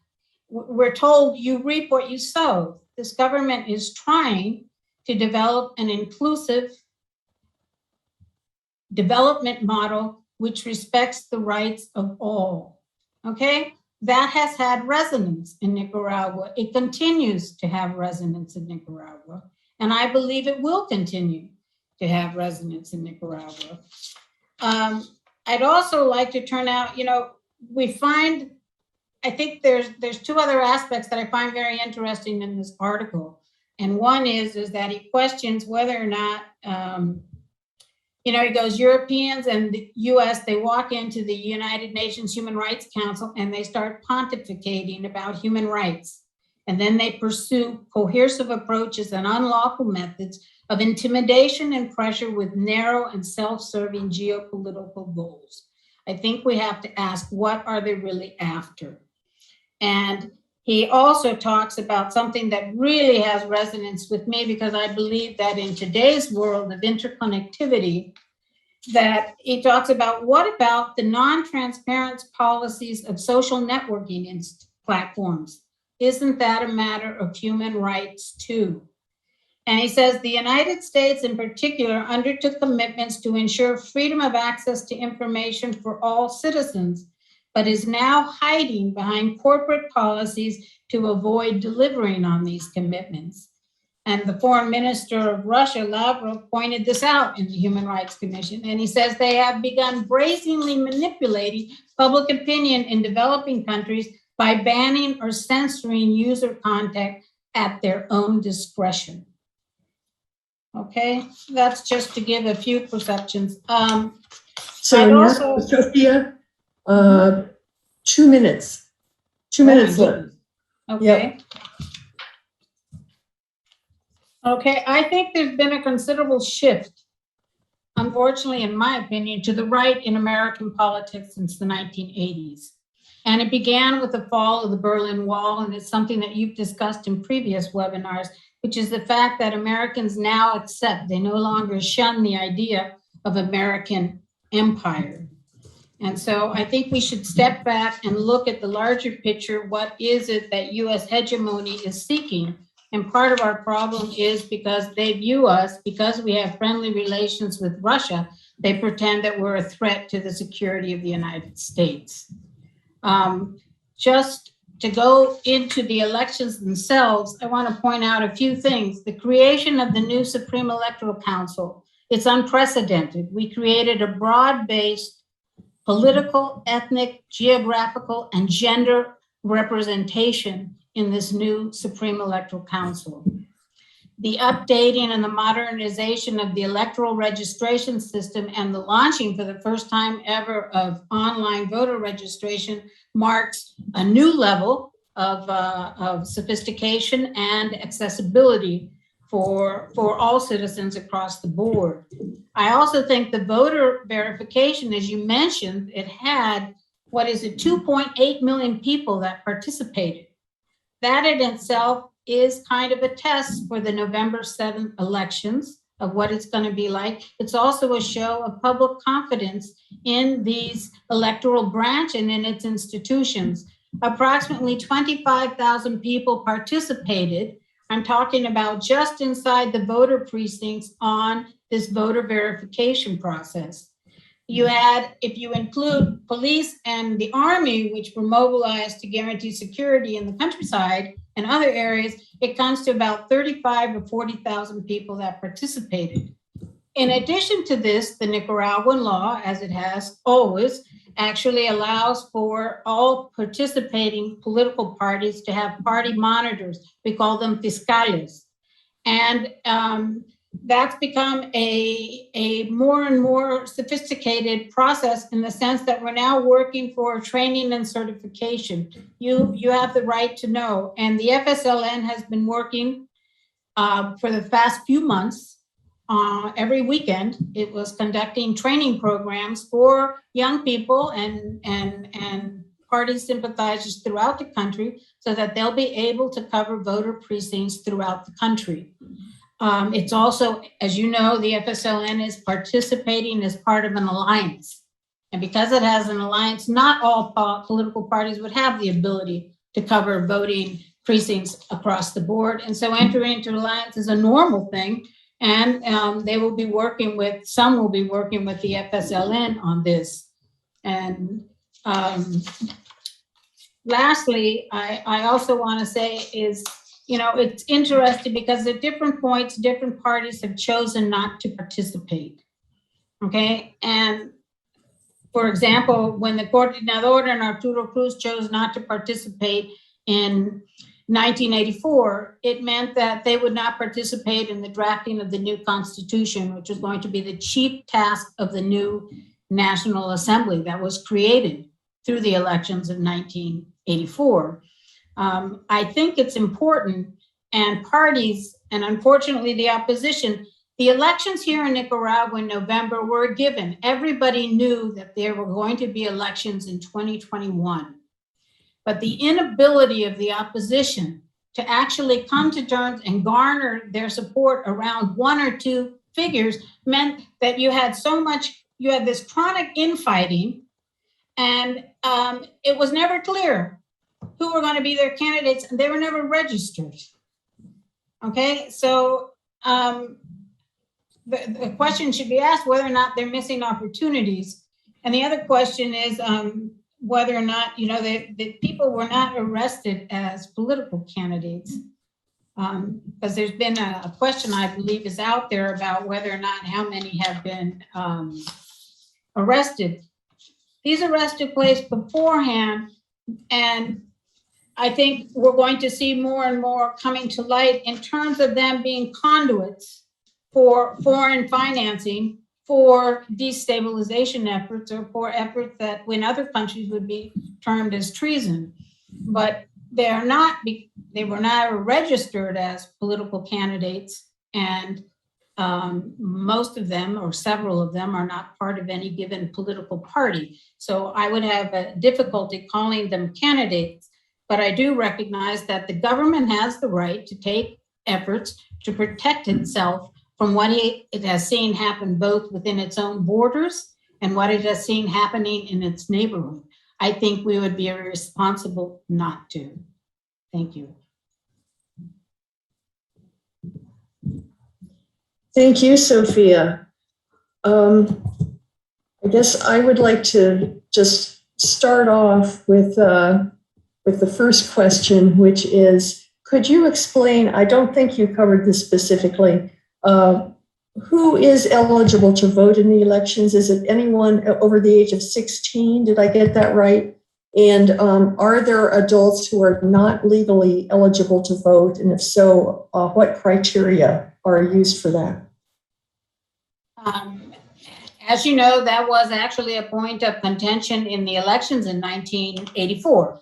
we're told you reap what you sow. This government is trying to develop an inclusive development model which respects the rights of all, okay? That has had resonance in Nicaragua. It continues to have resonance in Nicaragua, and I believe it will continue to have resonance in Nicaragua. I'd also like to turn out, you know, we find, I think there's two other aspects that I find very interesting in this article. And one is that he questions whether or not, you know, he goes, Europeans and the US, they walk into the United Nations Human Rights Council and they start pontificating about human rights. And then they pursue coercive approaches and unlawful methods of intimidation and pressure with narrow and self-serving geopolitical goals. I think we have to ask, what are they really after? And he also talks about something that really has resonance with me, because I believe that in today's world of interconnectivity, that he talks about, what about the non-transparent policies of social networking platforms? Isn't that a matter of human rights too? And he says the United States in particular undertook commitments to ensure freedom of access to information for all citizens, but is now hiding behind corporate policies to avoid delivering on these commitments. And the foreign minister of Russia, Lavrov, pointed this out in the Human Rights Commission. And he says they have begun brazenly manipulating public opinion in developing countries by banning or censoring user content at their own discretion. Okay, that's just to give a few perceptions. So now, Sophia, 2 minutes. 2 minutes left. Okay. Yep. Okay, I think there's been a considerable shift, unfortunately, in my opinion, to the right in American politics since the 1980s. And it began with the fall of the Berlin Wall, and it's something that you've discussed in previous webinars, which is the fact that Americans now accept, they no longer shun the idea of American empire. And so I think we should step back and look at the larger picture. What is it that US hegemony is seeking? And part of our problem is because they view us, because we have friendly relations with Russia, they pretend that we're a threat to the security of the United States. Just to go into the elections themselves, I want to point out a few things. The creation of the new Supreme Electoral Council, it's unprecedented. We created a broad-based political, ethnic, geographical, and gender representation in this new Supreme Electoral Council. The updating and the modernization of the electoral registration system and the launching for the first time ever of online voter registration marks a new level of sophistication and accessibility for all citizens across the board. I also think the voter verification, as you mentioned, it had, 2.8 million people that participated. That in itself is kind of a test for the November 7th elections of what it's going to be like. It's also a show of public confidence in these electoral branch and in its institutions. Approximately 25,000 people participated. I'm talking about just inside the voter precincts on this voter verification process. You add, if you include police and the army, which were mobilized to guarantee security in the countryside and other areas, it comes to about 35 or 40,000 people that participated. In addition to this, the Nicaraguan law, as it has always, actually allows for all participating political parties to have party monitors. We call them fiscales. And that's become a more and more sophisticated process in the sense that we're now working for training and certification. You have the right to know. And the FSLN has been working for the past few months. Every weekend, it was conducting training programs for young people and party sympathizers throughout the country so that they'll be able to cover voter precincts throughout the country. It's also, as you know, the FSLN is participating as part of an alliance. And because it has an alliance, not all political parties would have the ability to cover voting precincts across the board. And so entering into alliance is a normal thing. And they will be working with, some will be working with the FSLN on this. And lastly, I also want to say is, you know, it's interesting because at different points, different parties have chosen not to participate. Okay. And for example, when the Coordinador and Arturo Cruz chose not to participate in 1984, it meant that they would not participate in the drafting of the new constitution, which was going to be the chief task of the new National Assembly that was created through the elections of 1984. I think it's important, and parties, and unfortunately the opposition, the elections here in Nicaragua in November were a given. Everybody knew that there were going to be elections in 2021. But the inability of the opposition to actually come to terms and garner their support around one or two figures meant that you had this chronic infighting, and it was never clear who were going to be their candidates, and they were never registered. Okay, so the question should be asked whether or not they're missing opportunities. And the other question is whether or not, you know, the people were not arrested as political candidates. Because there's been a question, I believe, is out there about whether or not how many have been arrested. These arrests took place beforehand, and I think we're going to see more and more coming to light in terms of them being conduits for foreign financing, for destabilization efforts, or for efforts that in other countries would be termed as treason. But they were not registered as political candidates, and most of them, or several of them, are not part of any given political party. So I would have a difficulty calling them candidates, but I do recognize that the government has the right to take efforts to protect itself from what it has seen happen both within its own borders and what it has seen happening in its neighborhood. I think we would be irresponsible not to. Thank you. Thank you, Sophia. I guess I would like to just start off with the first question, which is, could you explain, I don't think you covered this specifically, who is eligible to vote in the elections? Is it anyone over the age of 16? Did I get that right? And are there adults who are not legally eligible to vote? And if so, what criteria are used for that? As you know, that was actually a point of contention in the elections in 1984.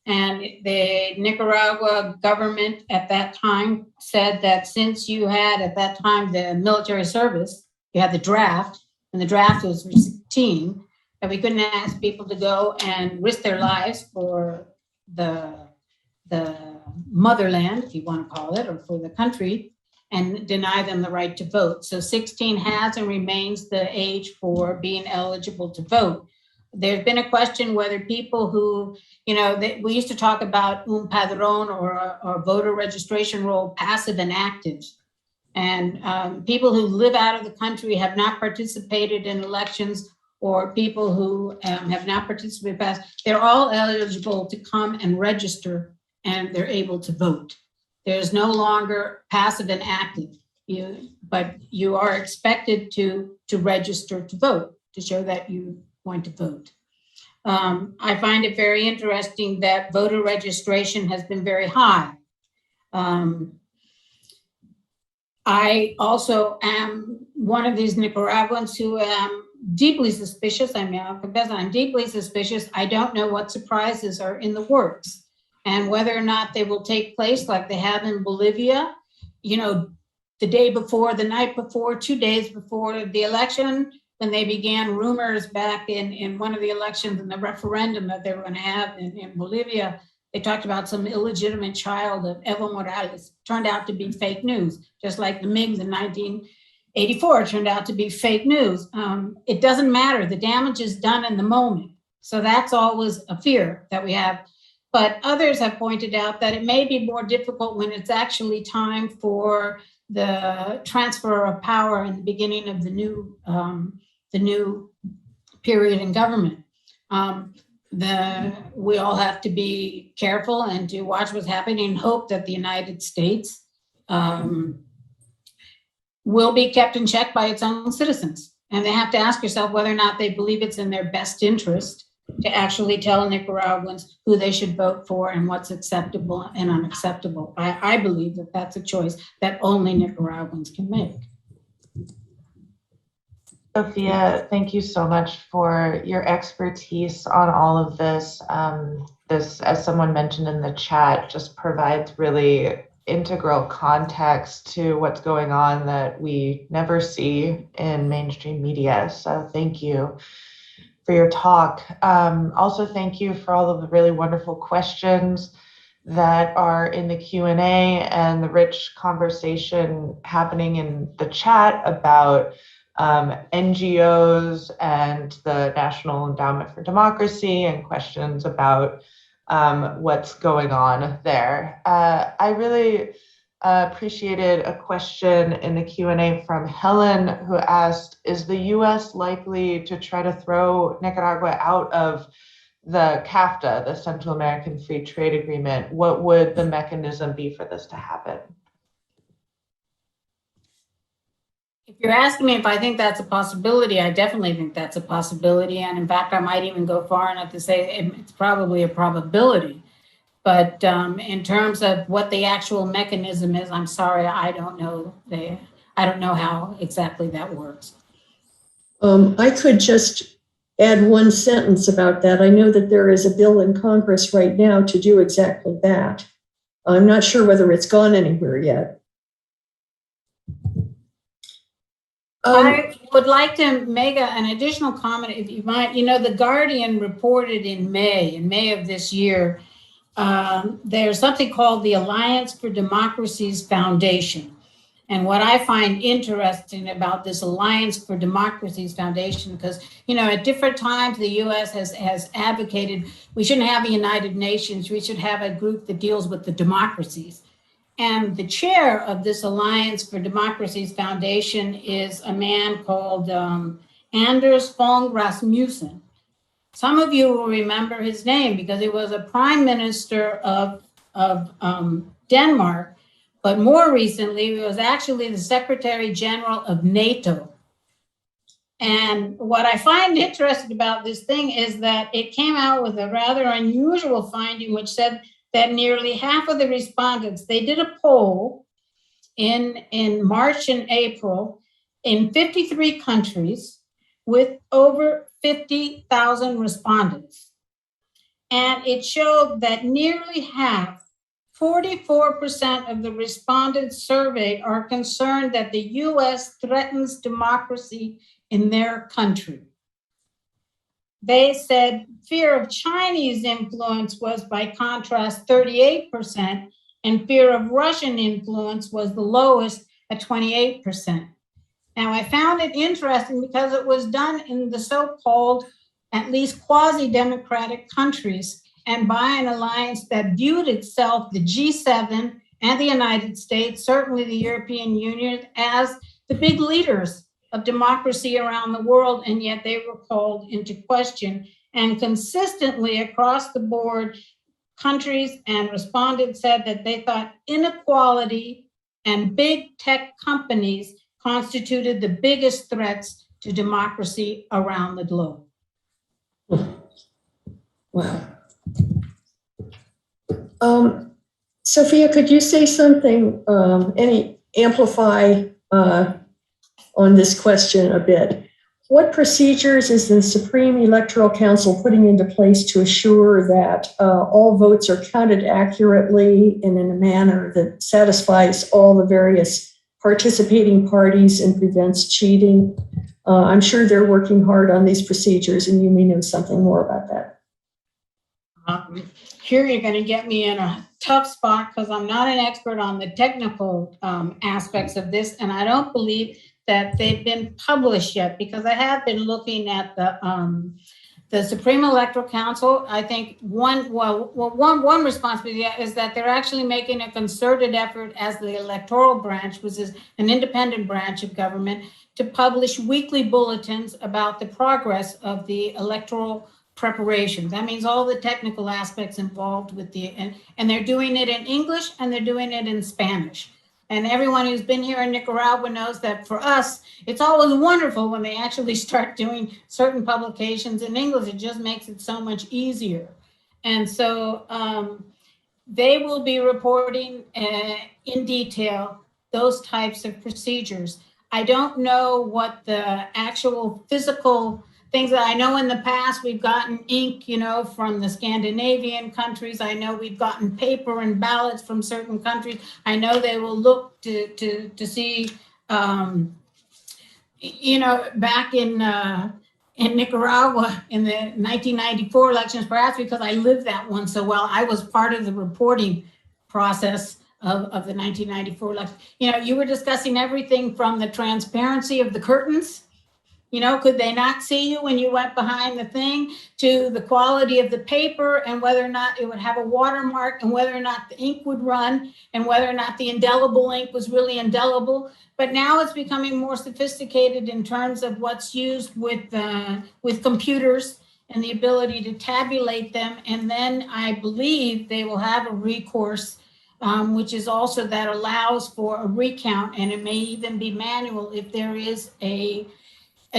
And the Nicaragua government at that time said that since you had at that time the military service, you had the draft, and the draft was routine, that we couldn't ask people to go and risk their lives for the motherland, if you want to call it, or for the country, and deny them the right to vote. So 16 has and remains the age for being eligible to vote. There's been a question whether people who, we used to talk about un padrón or voter registration roll, passive and active. And people who live out of the country, have not participated in elections, or people who have not participated past, they're all eligible to come and register, and they're able to vote. There's no longer passive and active, but you are expected to register to vote, to show that you want to vote. I find it very interesting that voter registration has been very high. I also am one of these Nicaraguans who am deeply suspicious. I mean, I'll confess I'm deeply suspicious. I don't know what surprises are in the works and whether or not they will take place like they have in Bolivia, the day before, the night before, 2 days before the election, when they began rumors back in one of the elections and the referendum that they were going to have in Bolivia. They talked about some illegitimate child of Evo Morales. Turned out to be fake news, just like the MiGs in 1984 turned out to be fake news. It doesn't matter. The damage is done in the moment. So that's always a fear that we have. But others have pointed out that it may be more difficult when it's actually time for the transfer of power in the beginning of the new period in government. We all have to be careful and to watch what's happening and hope that the United States will be kept in check by its own citizens. And they have to ask yourself whether or not they believe it's in their best interest to actually tell Nicaraguans who they should vote for and what's acceptable and unacceptable. I believe that that's a choice that only Nicaraguans can make. Sophia, thank you so much for your expertise on all of this. This, as someone mentioned in the chat, just provides really integral context to what's going on that we never see in mainstream media. So thank you for your talk. Also, thank you for all of the really wonderful questions that are in the Q&A and the rich conversation happening in the chat about NGOs and the National Endowment for Democracy and questions about what's going on there. I really appreciated a question in the Q&A from Helen, who asked, is the US likely to try to throw Nicaragua out of the CAFTA, the Central American Free Trade Agreement? What would the mechanism be for this to happen? If you're asking me if I think that's a possibility, I definitely think that's a possibility. And in fact, I might even go far enough to say it's probably a probability. But in terms of what the actual mechanism is, I'm sorry, I don't know. I don't know how exactly that works. I could just add one sentence about that. I know that there is a bill in Congress right now to do exactly that. I'm not sure whether it's gone anywhere yet. I would like to make an additional comment, if you might. The Guardian reported in May of this year, there's something called the Alliance for Democracies Foundation. And what I find interesting about this Alliance for Democracies Foundation, because, at different times, the US has advocated we shouldn't have a United Nations, we should have a group that deals with the democracies. And the chair of this Alliance for Democracies Foundation is a man called Anders Fogh Rasmussen. Some of you will remember his name because he was a prime minister of Denmark, but more recently, he was actually the Secretary General of NATO. And what I find interesting about this thing is that it came out with a rather unusual finding, which said that nearly half of the respondents, they did a poll in March and April in 53 countries with over 50,000 respondents. And it showed that nearly half, 44% of the respondents surveyed are concerned that the US threatens democracy in their country. They said fear of Chinese influence was, by contrast, 38%, and fear of Russian influence was the lowest at 28%. Now, I found it interesting because it was done in the so-called at least quasi-democratic countries and by an alliance that viewed itself, the G7 and the United States, certainly the European Union, as the big leaders of democracy around the world, and yet they were called into question. And consistently across the board, countries and respondents said that they thought inequality and big tech companies constituted the biggest threats to democracy around the globe. Wow. Sophia, could you say something, amplify on this question a bit? What procedures is the Supreme Electoral Council putting into place to assure that all votes are counted accurately and in a manner that satisfies all the various participating parties and prevents cheating? I'm sure they're working hard on these procedures, and you may know something more about that. Here you're going to get me in a tough spot because I'm not an expert on the technical aspects of this, and I don't believe that they've been published yet, because I have been looking at the Supreme Electoral Council. I think one responsibility is that they're actually making a concerted effort as the electoral branch, which is an independent branch of government, to publish weekly bulletins about the progress of the electoral preparations. That means all the technical aspects involved with and they're doing it in English and they're doing it in Spanish. And everyone who's been here in Nicaragua knows that for us, it's always wonderful when they actually start doing certain publications in English. It just makes it so much easier. And so they will be reporting in detail those types of procedures. I don't know what the actual physical things that I know in the past, we've gotten ink, from the Scandinavian countries. I know we've gotten paper and ballots from certain countries. I know they will look to see, back in Nicaragua in the 1994 elections, perhaps because I lived that one so well, I was part of the reporting process of the 1994 election. You were discussing everything from the transparency of the curtains. Could they not see you when you went behind the thing, to the quality of the paper and whether or not it would have a watermark and whether or not the ink would run and whether or not the indelible ink was really indelible. But now it's becoming more sophisticated in terms of what's used with computers and the ability to tabulate them. And then I believe they will have a recourse, which is also that allows for a recount, and it may even be manual if there is a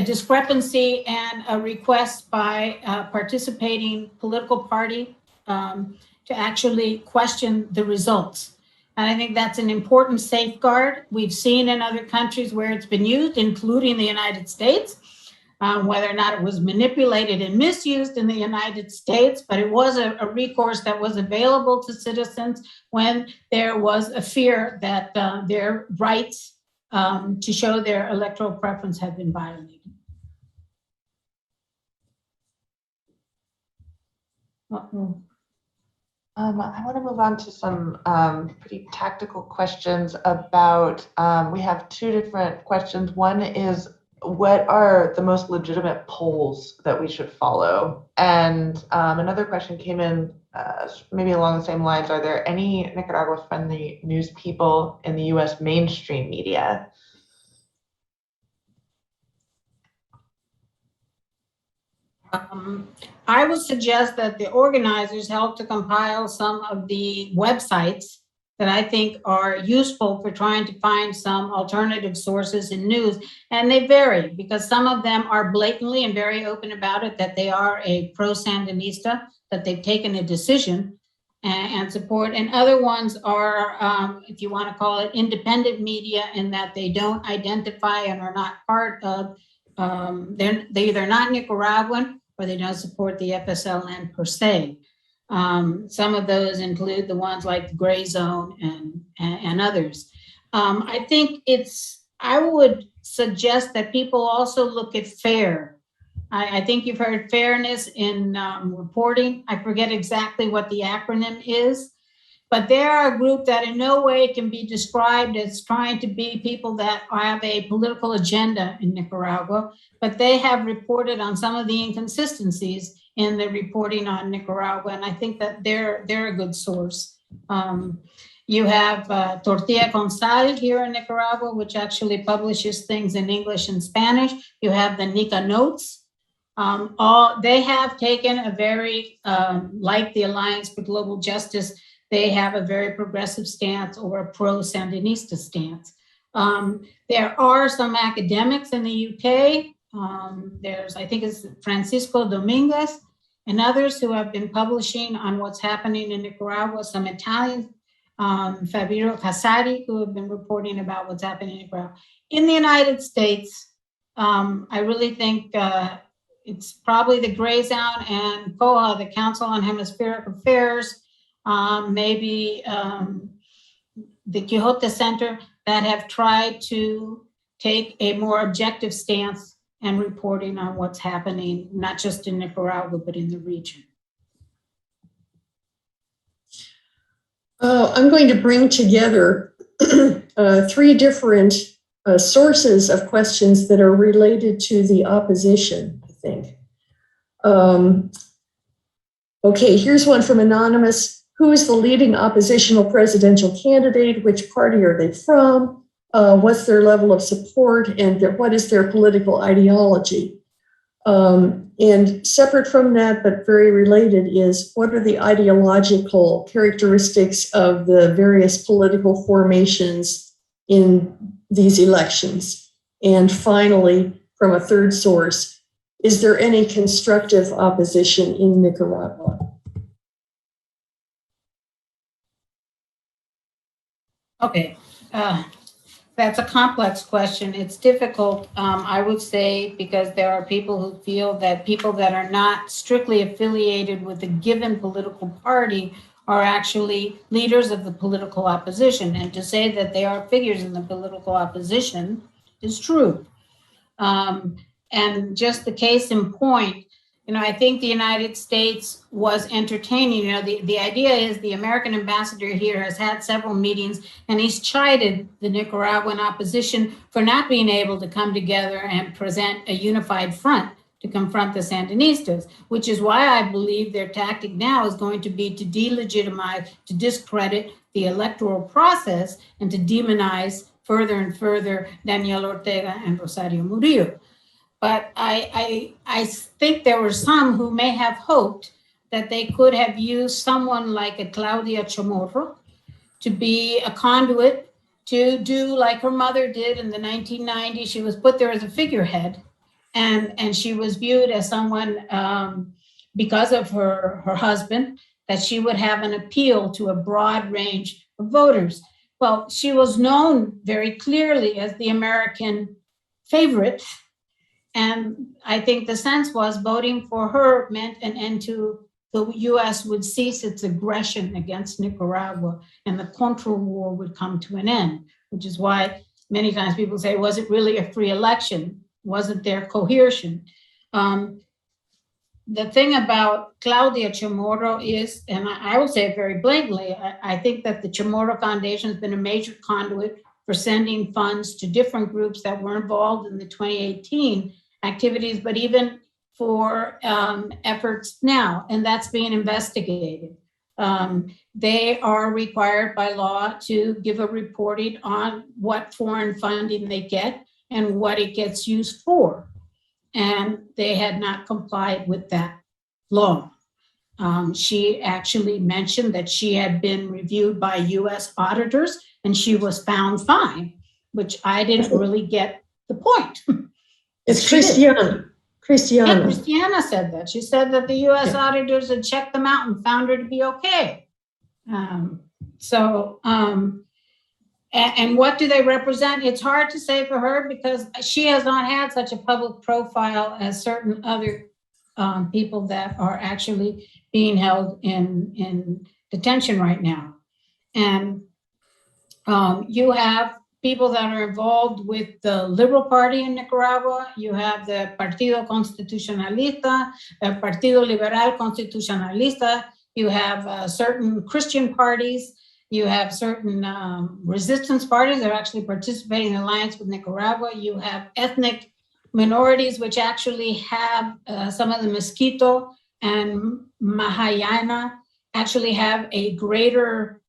discrepancy and a request by a participating political party to actually question the results. And I think that's an important safeguard. We've seen in other countries where it's been used, including the United States, whether or not it was manipulated and misused in the United States, but it was a recourse that was available to citizens when there was a fear that their rights to show their electoral preference had been violated. I want to move on to some pretty tactical questions about, we have two different questions. One is, what are the most legitimate polls that we should follow? And another question came in maybe along the same lines. Are there any Nicaragua-friendly news people in the US mainstream media? I would suggest that the organizers help to compile some of the websites that I think are useful for trying to find some alternative sources in news. And they vary, because some of them are blatantly and very open about it, that they are a pro-Sandinista, that they've taken a decision and support. And other ones are, if you want to call it, independent media, in that they don't identify and are not part of, they're either not Nicaraguan or they don't support the FSLN per se. Some of those include the ones like the Gray Zone and others. I think I would suggest that people also look at FAIR. I think you've heard fairness in reporting. I forget exactly what the acronym is, but they are a group that in no way can be described as trying to be people that have a political agenda in Nicaragua, but they have reported on some of the inconsistencies in the reporting on Nicaragua, and I think that they're a good source. You have Tortilla con Sal here in Nicaragua, which actually publishes things in English and Spanish. You have the Nica Notes. They have taken a very, like the Alliance for Global Justice, they have a very progressive stance or a pro-Sandinista stance. There are some academics in the UK. There's, I think it's Francisco Dominguez and others who have been publishing on what's happening in Nicaragua, some Italians, Fabio Casari, who have been reporting about what's happening in Nicaragua. In the United States, I really think it's probably the Gray Zone and COHA, the Council on Hemispheric Affairs, maybe the Quixote Center, that have tried to take a more objective stance and reporting on what's happening, not just in Nicaragua, but in the region. I'm going to bring together 3 different sources of questions that are related to the opposition, I think. Okay, here's one from Anonymous. Who is the leading oppositional presidential candidate? Which party are they from? What's their level of support? And what is their political ideology? And separate from that, but very related, is what are the ideological characteristics of the various political formations in these elections? And finally, from a third source, is there any constructive opposition in Nicaragua? Okay, that's a complex question. It's difficult, I would say, because there are people who feel that people that are not strictly affiliated with a given political party are actually leaders of the political opposition. And to say that they are figures in the political opposition is true. And just the case in point, I think the United States was entertaining, the idea is the American ambassador here has had several meetings and he's chided the Nicaraguan opposition for not being able to come together and present a unified front to confront the Sandinistas, which is why I believe their tactic now is going to be to delegitimize, to discredit the electoral process and to demonize further and further Daniel Ortega and Rosario Murillo. But I think there were some who may have hoped that they could have used someone like a Claudia Chamorro to be a conduit to do like her mother did in the 1990s. She was put there as a figurehead, and she was viewed as someone, because of her husband, that she would have an appeal to a broad range of voters. Well, she was known very clearly as the American favorite. And I think the sense was voting for her meant an end to the US would cease its aggression against Nicaragua and the Contra War would come to an end, which is why many times people say, was it really a free election? Wasn't there coercion? The thing about Claudia Chamorro is, and I will say it very blatantly, I think that the Chamorro Foundation has been a major conduit for sending funds to different groups that were involved in the 2018 activities, but even for efforts now, and that's being investigated. They are required by law to give a reporting on what foreign funding they get and what it gets used for. And they had not complied with that law. She actually mentioned that she had been reviewed by US auditors and she was found fine, which I didn't really get the point. It's Christiana. Yeah, Christiana said that. She said that the US auditors had checked them out and found her to be okay. And what do they represent? It's hard to say for her because she has not had such a public profile as certain other people that are actually being held in detention right now. And you have people that are involved with the Liberal Party in Nicaragua. You have the Partido Constitucionalista, the Partido Liberal Constitucionalista. You have certain Christian parties. You have certain resistance parties that are actually participating in the alliance with Nicaragua. You have ethnic minorities, which actually have some of the Mosquito and Mahayana actually have a greater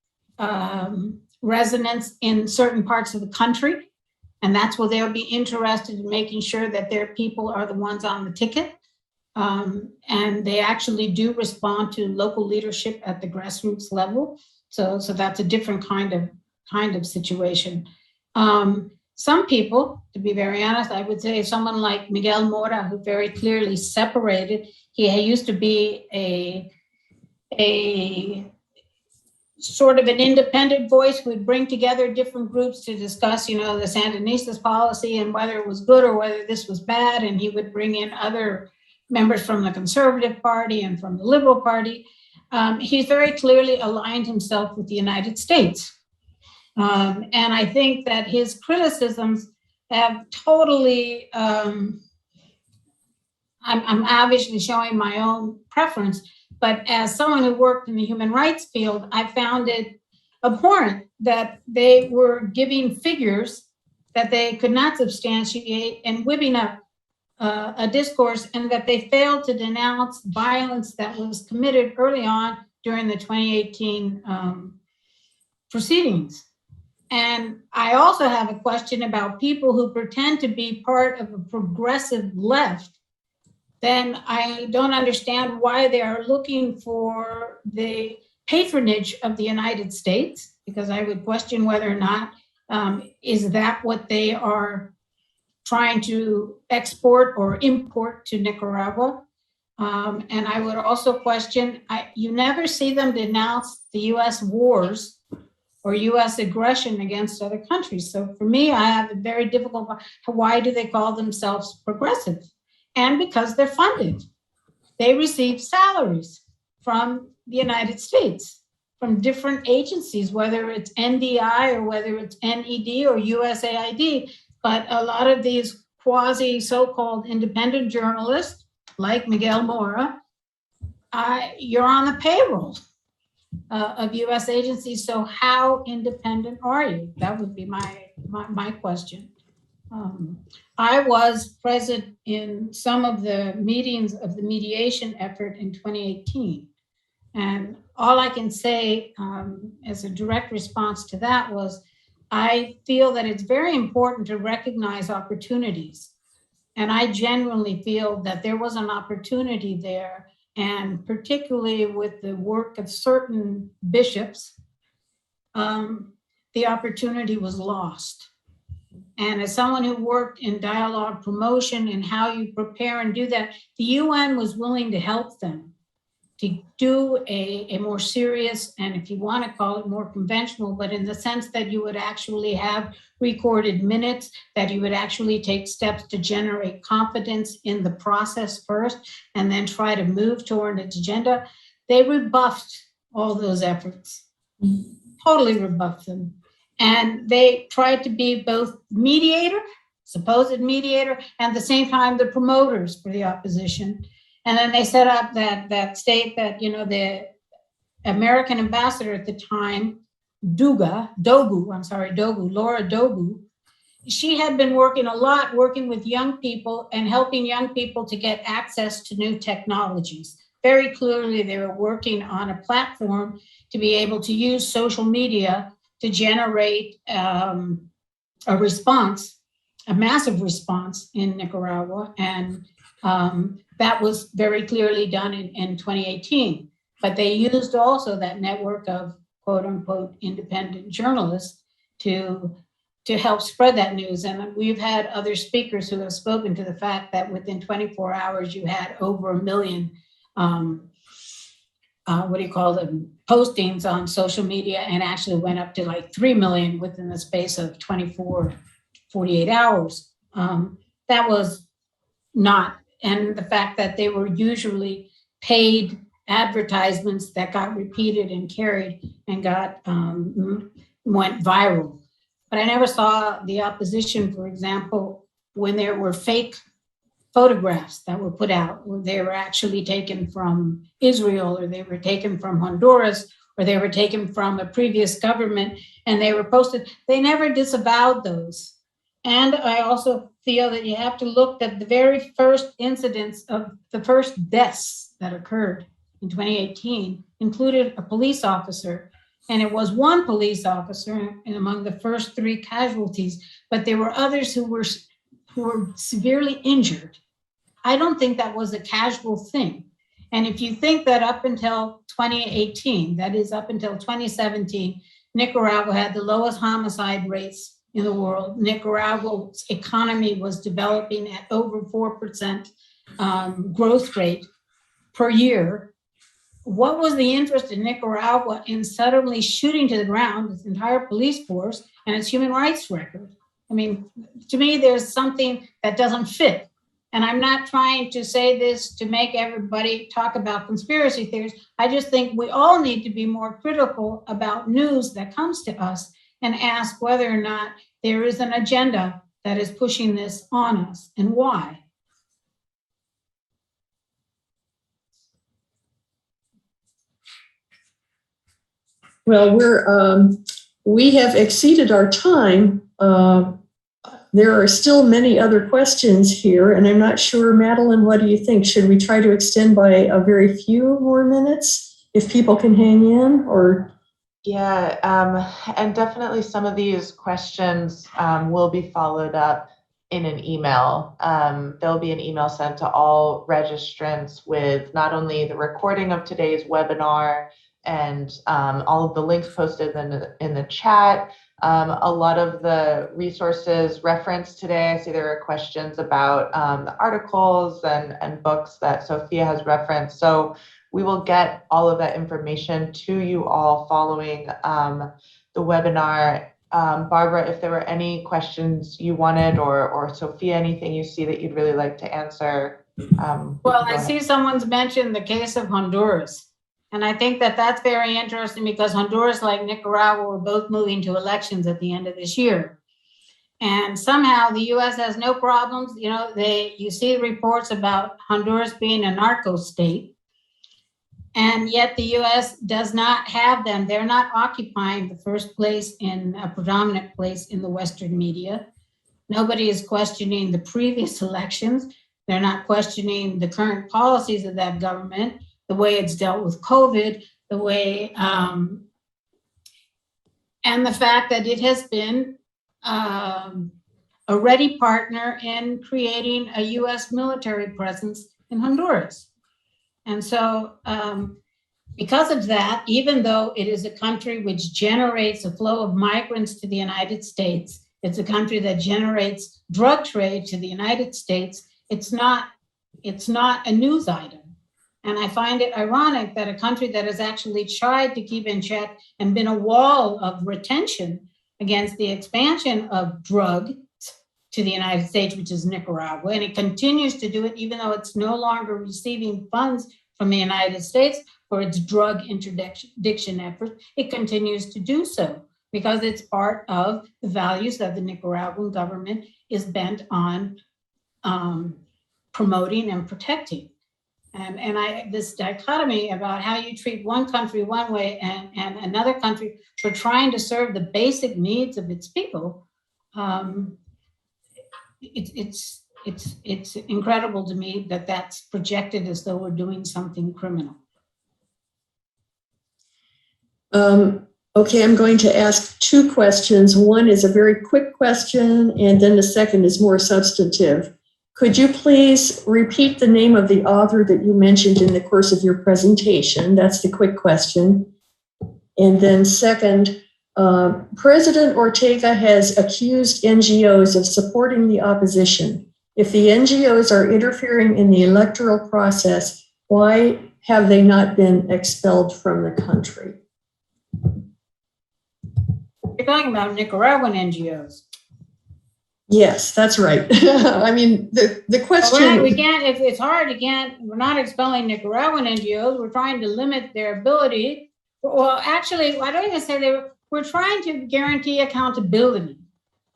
resonance in certain parts of the country. And that's where they'll be interested in making sure that their people are the ones on the ticket. And they actually do respond to local leadership at the grassroots level. So that's a different kind of situation. Some people, to be very honest, I would say someone like Miguel Mora, who very clearly separated. He used to be a sort of an independent voice who would bring together different groups to discuss, the Sandinistas policy and whether it was good or whether this was bad. And he would bring in other members from the Conservative Party and from the Liberal Party. He's very clearly aligned himself with the United States. And I think that his criticisms have totally, I'm obviously showing my own preference, but as someone who worked in the human rights field, I found it abhorrent that they were giving figures that they could not substantiate and whipping up a discourse, and that they failed to denounce violence that was committed early on during the 2018 proceedings. And I also have a question about people who pretend to be part of a progressive left. Then I don't understand why they are looking for the patronage of the United States, because I would question whether or not is that what they are trying to export or import to Nicaragua. And I would also question, you never see them denounce the US wars or US aggression against other countries. So for me, I have a very difficult, why do they call themselves progressive? And because they're funded. They receive salaries from the United States, from different agencies, whether it's NDI or whether it's NED or USAID. But a lot of these quasi so-called independent journalists, like Miguel Mora, you're on the payroll of US agencies. So how independent are you? That would be my question. I was present in some of the meetings of the mediation effort in 2018. And all I can say as a direct response to that was, I feel that it's very important to recognize opportunities. And I genuinely feel that there was an opportunity there, and particularly with the work of certain bishops, the opportunity was lost. And as someone who worked in dialogue promotion and how you prepare and do that, the UN was willing to help them to do a more serious, and if you want to call it more conventional, but in the sense that you would actually have recorded minutes, that you would actually take steps to generate confidence in the process first, and then try to move toward its agenda. They rebuffed all those efforts, totally rebuffed them. And they tried to be both mediator, supposed mediator, and at the same time, the promoters for the opposition. And then they set up that state that, the American ambassador at the time, Laura Dogu, she had been working with young people and helping young people to get access to new technologies. Very clearly, they were working on a platform to be able to use social media to generate a response, a massive response in Nicaragua. And that was very clearly done in 2018. But they used also that network of quote unquote independent journalists to help spread that news. And we've had other speakers who have spoken to the fact that within 24 hours, you had over 1 million, postings on social media, and actually went up to like 3 million within the space of 48 hours. That was not, and the fact that they were usually paid advertisements that got repeated and carried and went viral. But I never saw the opposition, for example, when there were fake photographs that were put out, where they were actually taken from Israel, or they were taken from Honduras, or they were taken from a previous government, and they were posted. They never disavowed those. And I also feel that you have to look at the very first incidents of the first deaths that occurred in 2018 included a police officer. And it was one police officer in among the first 3 casualties, but there were others who were severely injured. I don't think that was a casual thing. And if you think that up until 2018, that is up until 2017, Nicaragua had the lowest homicide rates in the world. Nicaragua's economy was developing at over 4% growth rate per year. What was the interest in Nicaragua in suddenly shooting to the ground its entire police force and its human rights record? I mean, to me, there's something that doesn't fit. And I'm not trying to say this to make everybody talk about conspiracy theories. I just think we all need to be more critical about news that comes to us and ask whether or not there is an agenda that is pushing this on us and why. Well, we have exceeded our time. There are still many other questions here, and I'm not sure, Madeline, what do you think? Should we try to extend by a very few more minutes if people can hang in, or? Yeah, and definitely some of these questions will be followed up in an email. There'll be an email sent to all registrants with not only the recording of today's webinar and all of the links posted in the chat, a lot of the resources referenced today. I see there are questions about the articles and books that Sophia has referenced. So we will get all of that information to you all following the webinar. Barbara, if there were any questions you wanted, or Sophia, anything you see that you'd really like to answer. Well, I see someone's mentioned the case of Honduras. And I think that that's very interesting because Honduras, like Nicaragua, were both moving to elections at the end of this year. And somehow the US has no problems. You know, you see reports about Honduras being a narco state. And yet the US does not have them. They're not occupying the first place a predominant place in the Western media. Nobody is questioning the previous elections. They're not questioning the current policies of that government, the way it's dealt with COVID, the way, and the fact that it has been a ready partner in creating a US military presence in Honduras. And so because of that, even though it is a country which generates a flow of migrants to the United States, it's a country that generates drug trade to the United States, it's not a news item. And I find it ironic that a country that has actually tried to keep in check and been a wall of retention against the expansion of drugs to the United States, which is Nicaragua, and it continues to do it even though it's no longer receiving funds from the United States for its drug interdiction effort, it continues to do so because it's part of the values that the Nicaraguan government is bent on promoting and protecting. And this dichotomy about how you treat one country one way and another country for trying to serve the basic needs of its people, it's incredible to me that that's projected as though we're doing something criminal. Okay, I'm going to ask 2 questions. One is a very quick question, and then the second is more substantive. Could you please repeat the name of the author that you mentioned in the course of your presentation? That's the quick question. And then second, President Ortega has accused NGOs of supporting the opposition. If the NGOs are interfering in the electoral process, why have they not been expelled from the country? You're talking about Nicaraguan NGOs. Yes, that's right. I mean, the question. Well, we can't, if it's hard, we're not expelling Nicaraguan NGOs. We're trying to limit their ability. Well, actually, I don't even say we're trying to guarantee accountability.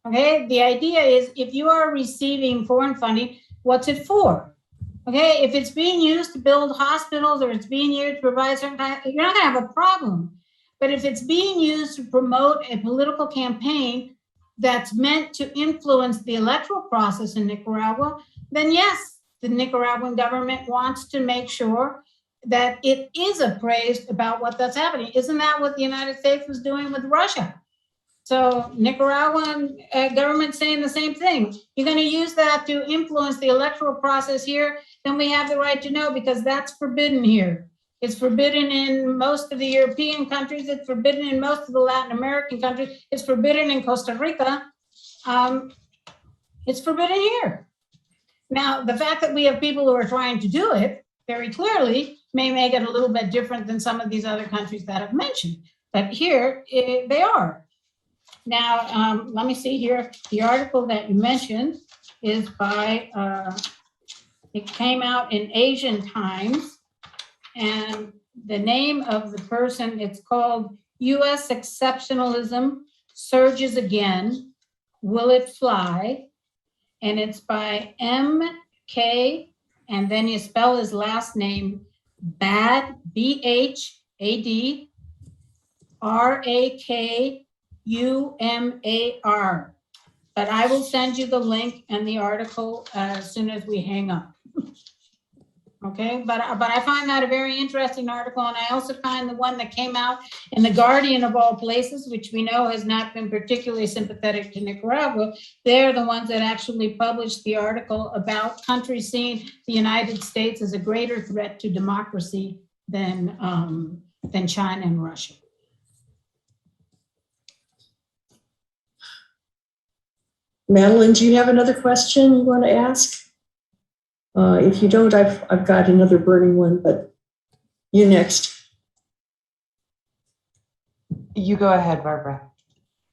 Okay, the idea is if you are receiving foreign funding, what's it for? Okay, if it's being used to build hospitals or it's being used to provide certain kind, you're not gonna have a problem. But if it's being used to promote a political campaign that's meant to influence the electoral process in Nicaragua, then yes, the Nicaraguan government wants to make sure that it is appraised about what that's happening. Isn't that what the United States was doing with Russia? So Nicaraguan government saying the same thing. You're going to use that to influence the electoral process here, then we have the right to know, because that's forbidden here. It's forbidden in most of the European countries. It's forbidden in most of the Latin American countries. It's forbidden in Costa Rica. It's forbidden here. Now, the fact that we have people who are trying to do it very clearly may make it a little bit different than some of these other countries that I've mentioned. But here, they are. Now, let me see here. The article that you mentioned is by, it came out in Asian Times, and the name of the person, it's called U.S. Exceptionalism Surges Again, Will It Fly? And it's by M.K., and then you spell his last name, Bhad, B-H-A-D, R-A-K-U-M-A-R. But I will send you the link and the article as soon as we hang up. Okay, but I find that a very interesting article, and I also find the one that came out in The Guardian of all places, which we know has not been particularly sympathetic to Nicaragua. They're the ones that actually published the article about countries seeing the United States as a greater threat to democracy than China and Russia. Madeline, do you have another question you want to ask? If you don't, I've got another burning one, but you next. You go ahead, Barbara.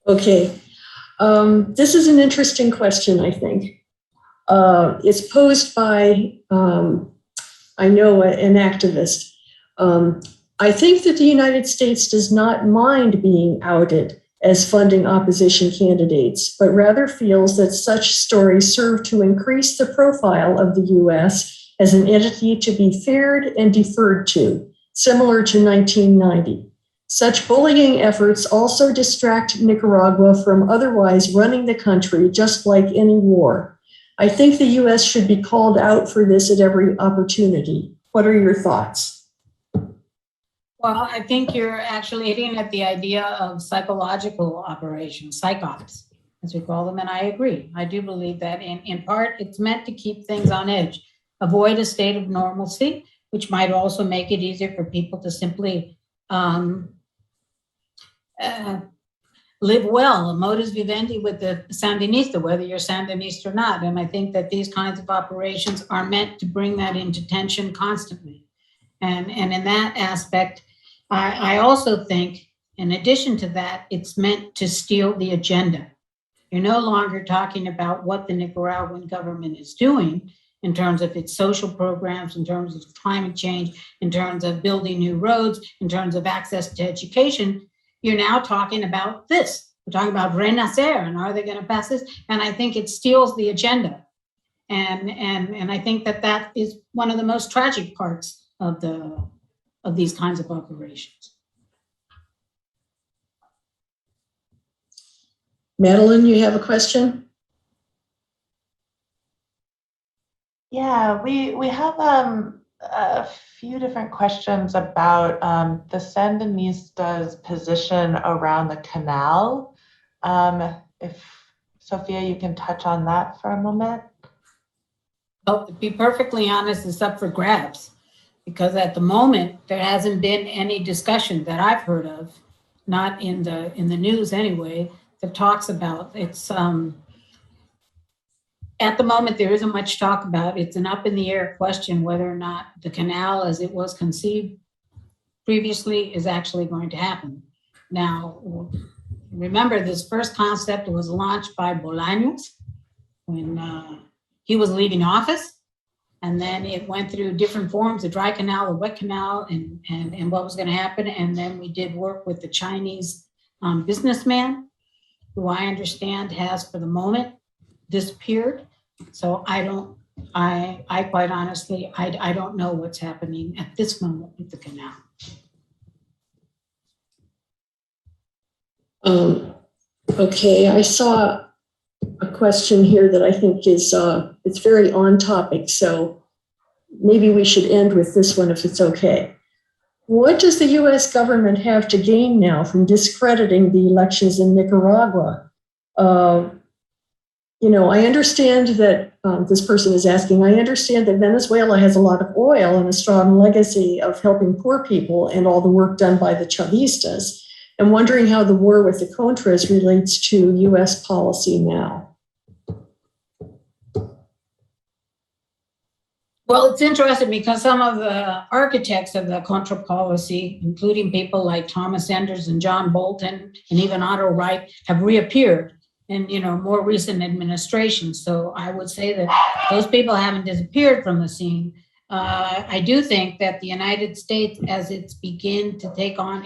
Okay. This is an interesting question, I think. It's posed by, I know, an activist. I think that the United States does not mind being outed as funding opposition candidates, but rather feels that such stories serve to increase the profile of the U.S. as an entity to be feared and deferred to, similar to 1990. Such bullying efforts also distract Nicaragua from otherwise running the country just like any war. I think the U.S. should be called out for this at every opportunity. What are your thoughts? Well, I think you're actually hitting at the idea of psychological operations, psychops, as we call them, and I agree. I do believe that in part it's meant to keep things on edge, avoid a state of normalcy, which might also make it easier for people to simply live well, a modus vivendi with the Sandinista, whether you're Sandinista or not. And I think that these kinds of operations are meant to bring that into tension constantly. And in that aspect, I also think, in addition to that, it's meant to steal the agenda. You're no longer talking about what the Nicaraguan government is doing in terms of its social programs, in terms of climate change, in terms of building new roads, in terms of access to education. You're now talking about this. We're talking about renacer, and are they going to pass this? And I think it steals the agenda. And I think that that is one of the most tragic parts of these kinds of operations. Madeline, you have a question? Yeah, we have a few different questions about the Sandinistas' position around the canal. If Sophia, you can touch on that for a moment. Well, to be perfectly honest, it's up for grabs, because at the moment there hasn't been any discussion that I've heard of, not in the news anyway, that talks about it's. At the moment, there isn't much talk about. It's an up in the air question whether or not the canal, as it was conceived previously, is actually going to happen. Now, remember, this first concept was launched by Bolaños when he was leaving office, and then it went through different forms: the dry canal, the wet canal, and what was going to happen. And then we did work with the Chinese businessman who I understand has, for the moment, disappeared. So I quite honestly, I don't know what's happening at this moment with the canal. Okay, I saw a question here that I think is, it's very on topic, so maybe we should end with this one if it's okay. What does the US government have to gain now from discrediting the elections in Nicaragua? I understand that this person is asking, I understand that Venezuela has a lot of oil and a strong legacy of helping poor people and all the work done by the Chavistas. I'm wondering how the war with the Contras relates to US policy now. Well, it's interesting because some of the architects of the Contra policy, including people like Thomas Enders and John Bolton and even Otto Wright, have reappeared in more recent administrations. So I would say that those people haven't disappeared from the scene. I do think that the United States, as it's begin to take on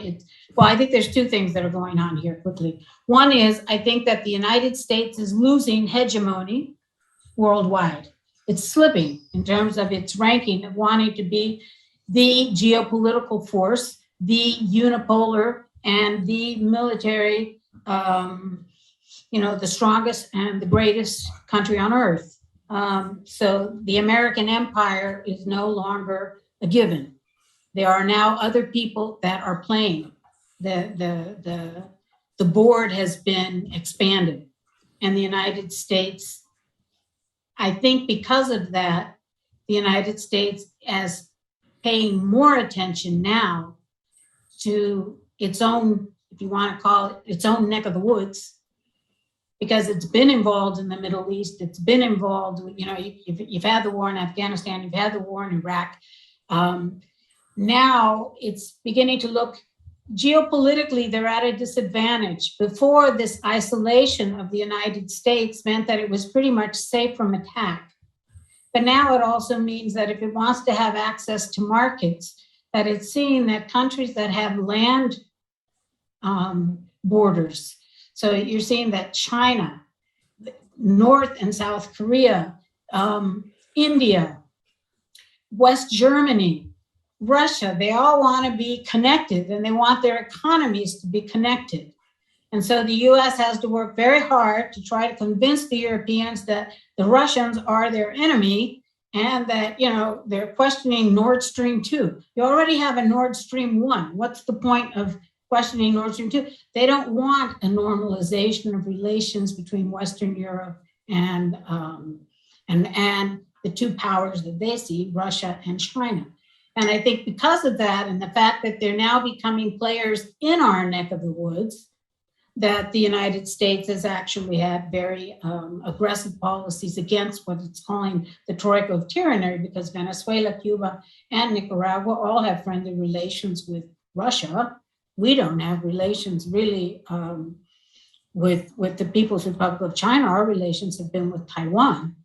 I think there's two things that are going on here quickly. One is, I think that the United States is losing hegemony worldwide. It's slipping in terms of its ranking of wanting to be the geopolitical force, the unipolar, and the military, the strongest and the greatest country on earth. So the American empire is no longer a given. There are now other people that are playing. The board has been expanded, and the United States, I think because of that, the United States is paying more attention now to its own, if you want to call it, its own neck of the woods, because it's been involved in the Middle East. It's been involved, you've had the war in Afghanistan, you've had the war in Iraq. Now it's beginning to look geopolitically, they're at a disadvantage. Before, this isolation of the United States meant that it was pretty much safe from attack. But now it also means that if it wants to have access to markets, that it's seeing that countries that have land borders, so you're seeing that China, North and South Korea, India, West Germany, Russia, they all want to be connected and they want their economies to be connected. And so the US has to work very hard to try to convince the Europeans that the Russians are their enemy and that, they're questioning Nord Stream 2. You already have a Nord Stream 1. What's the point of questioning Nord Stream 2? They don't want a normalization of relations between Western Europe and the two powers that they see, Russia and China. And I think because of that and the fact that they're now becoming players in our neck of the woods, that the United States has actually had very aggressive policies against what it's calling the troika of tyranny, because Venezuela, Cuba, and Nicaragua all have friendly relations with Russia. We don't have relations really with the People's Republic of China. Our relations have been with Taiwan.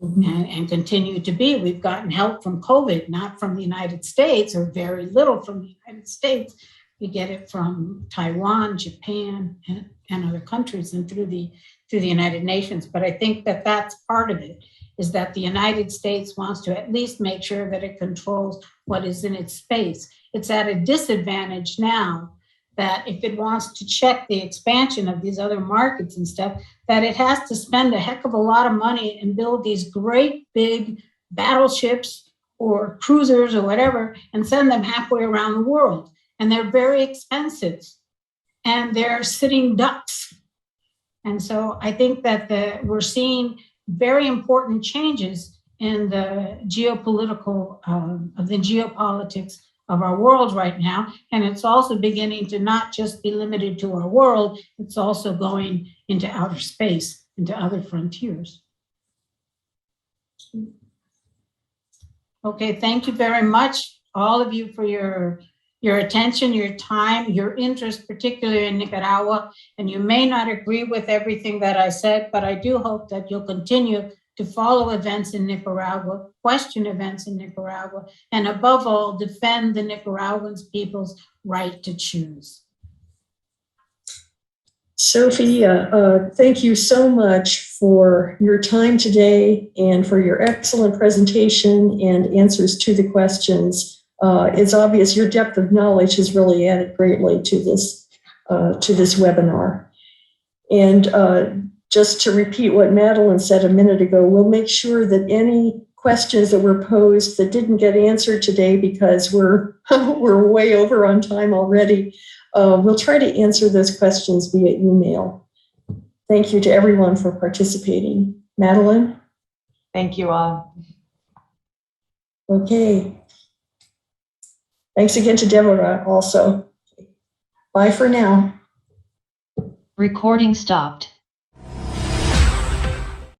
And continue to be. We've gotten help from COVID, not from the United States, or very little from the United States. We get it from Taiwan, Japan, and other countries, and through the United Nations. But I think that that's part of it, is that the United States wants to at least make sure that it controls what is in its space. It's at a disadvantage now that if it wants to check the expansion of these other markets and stuff, that it has to spend a heck of a lot of money and build these great big battleships or cruisers or whatever and send them halfway around the world. And they're very expensive and they're sitting ducks. And so I think that we're seeing very important changes in the geopolitical, of the geopolitics of our world right now. And it's also beginning to not just be limited to our world, it's also going into outer space, into other frontiers. Okay, thank you very much, all of you, for your attention, your time, your interest, particularly in Nicaragua. And you may not agree with everything that I said, but I do hope that you'll continue to follow events in Nicaragua, question events in Nicaragua, and above all, defend the Nicaraguan people's right to choose. Sophia, thank you so much for your time today and for your excellent presentation and answers to the questions. It's obvious your depth of knowledge has really added greatly to this webinar. And just to repeat what Madeline said a minute ago, we'll make sure that any questions that were posed that didn't get answered today because we're way over on time already, we'll try to answer those questions via email. Thank you to everyone for participating. Madeline? Thank you all. Okay. Thanks again to Deborah also. Bye for now. Recording stopped.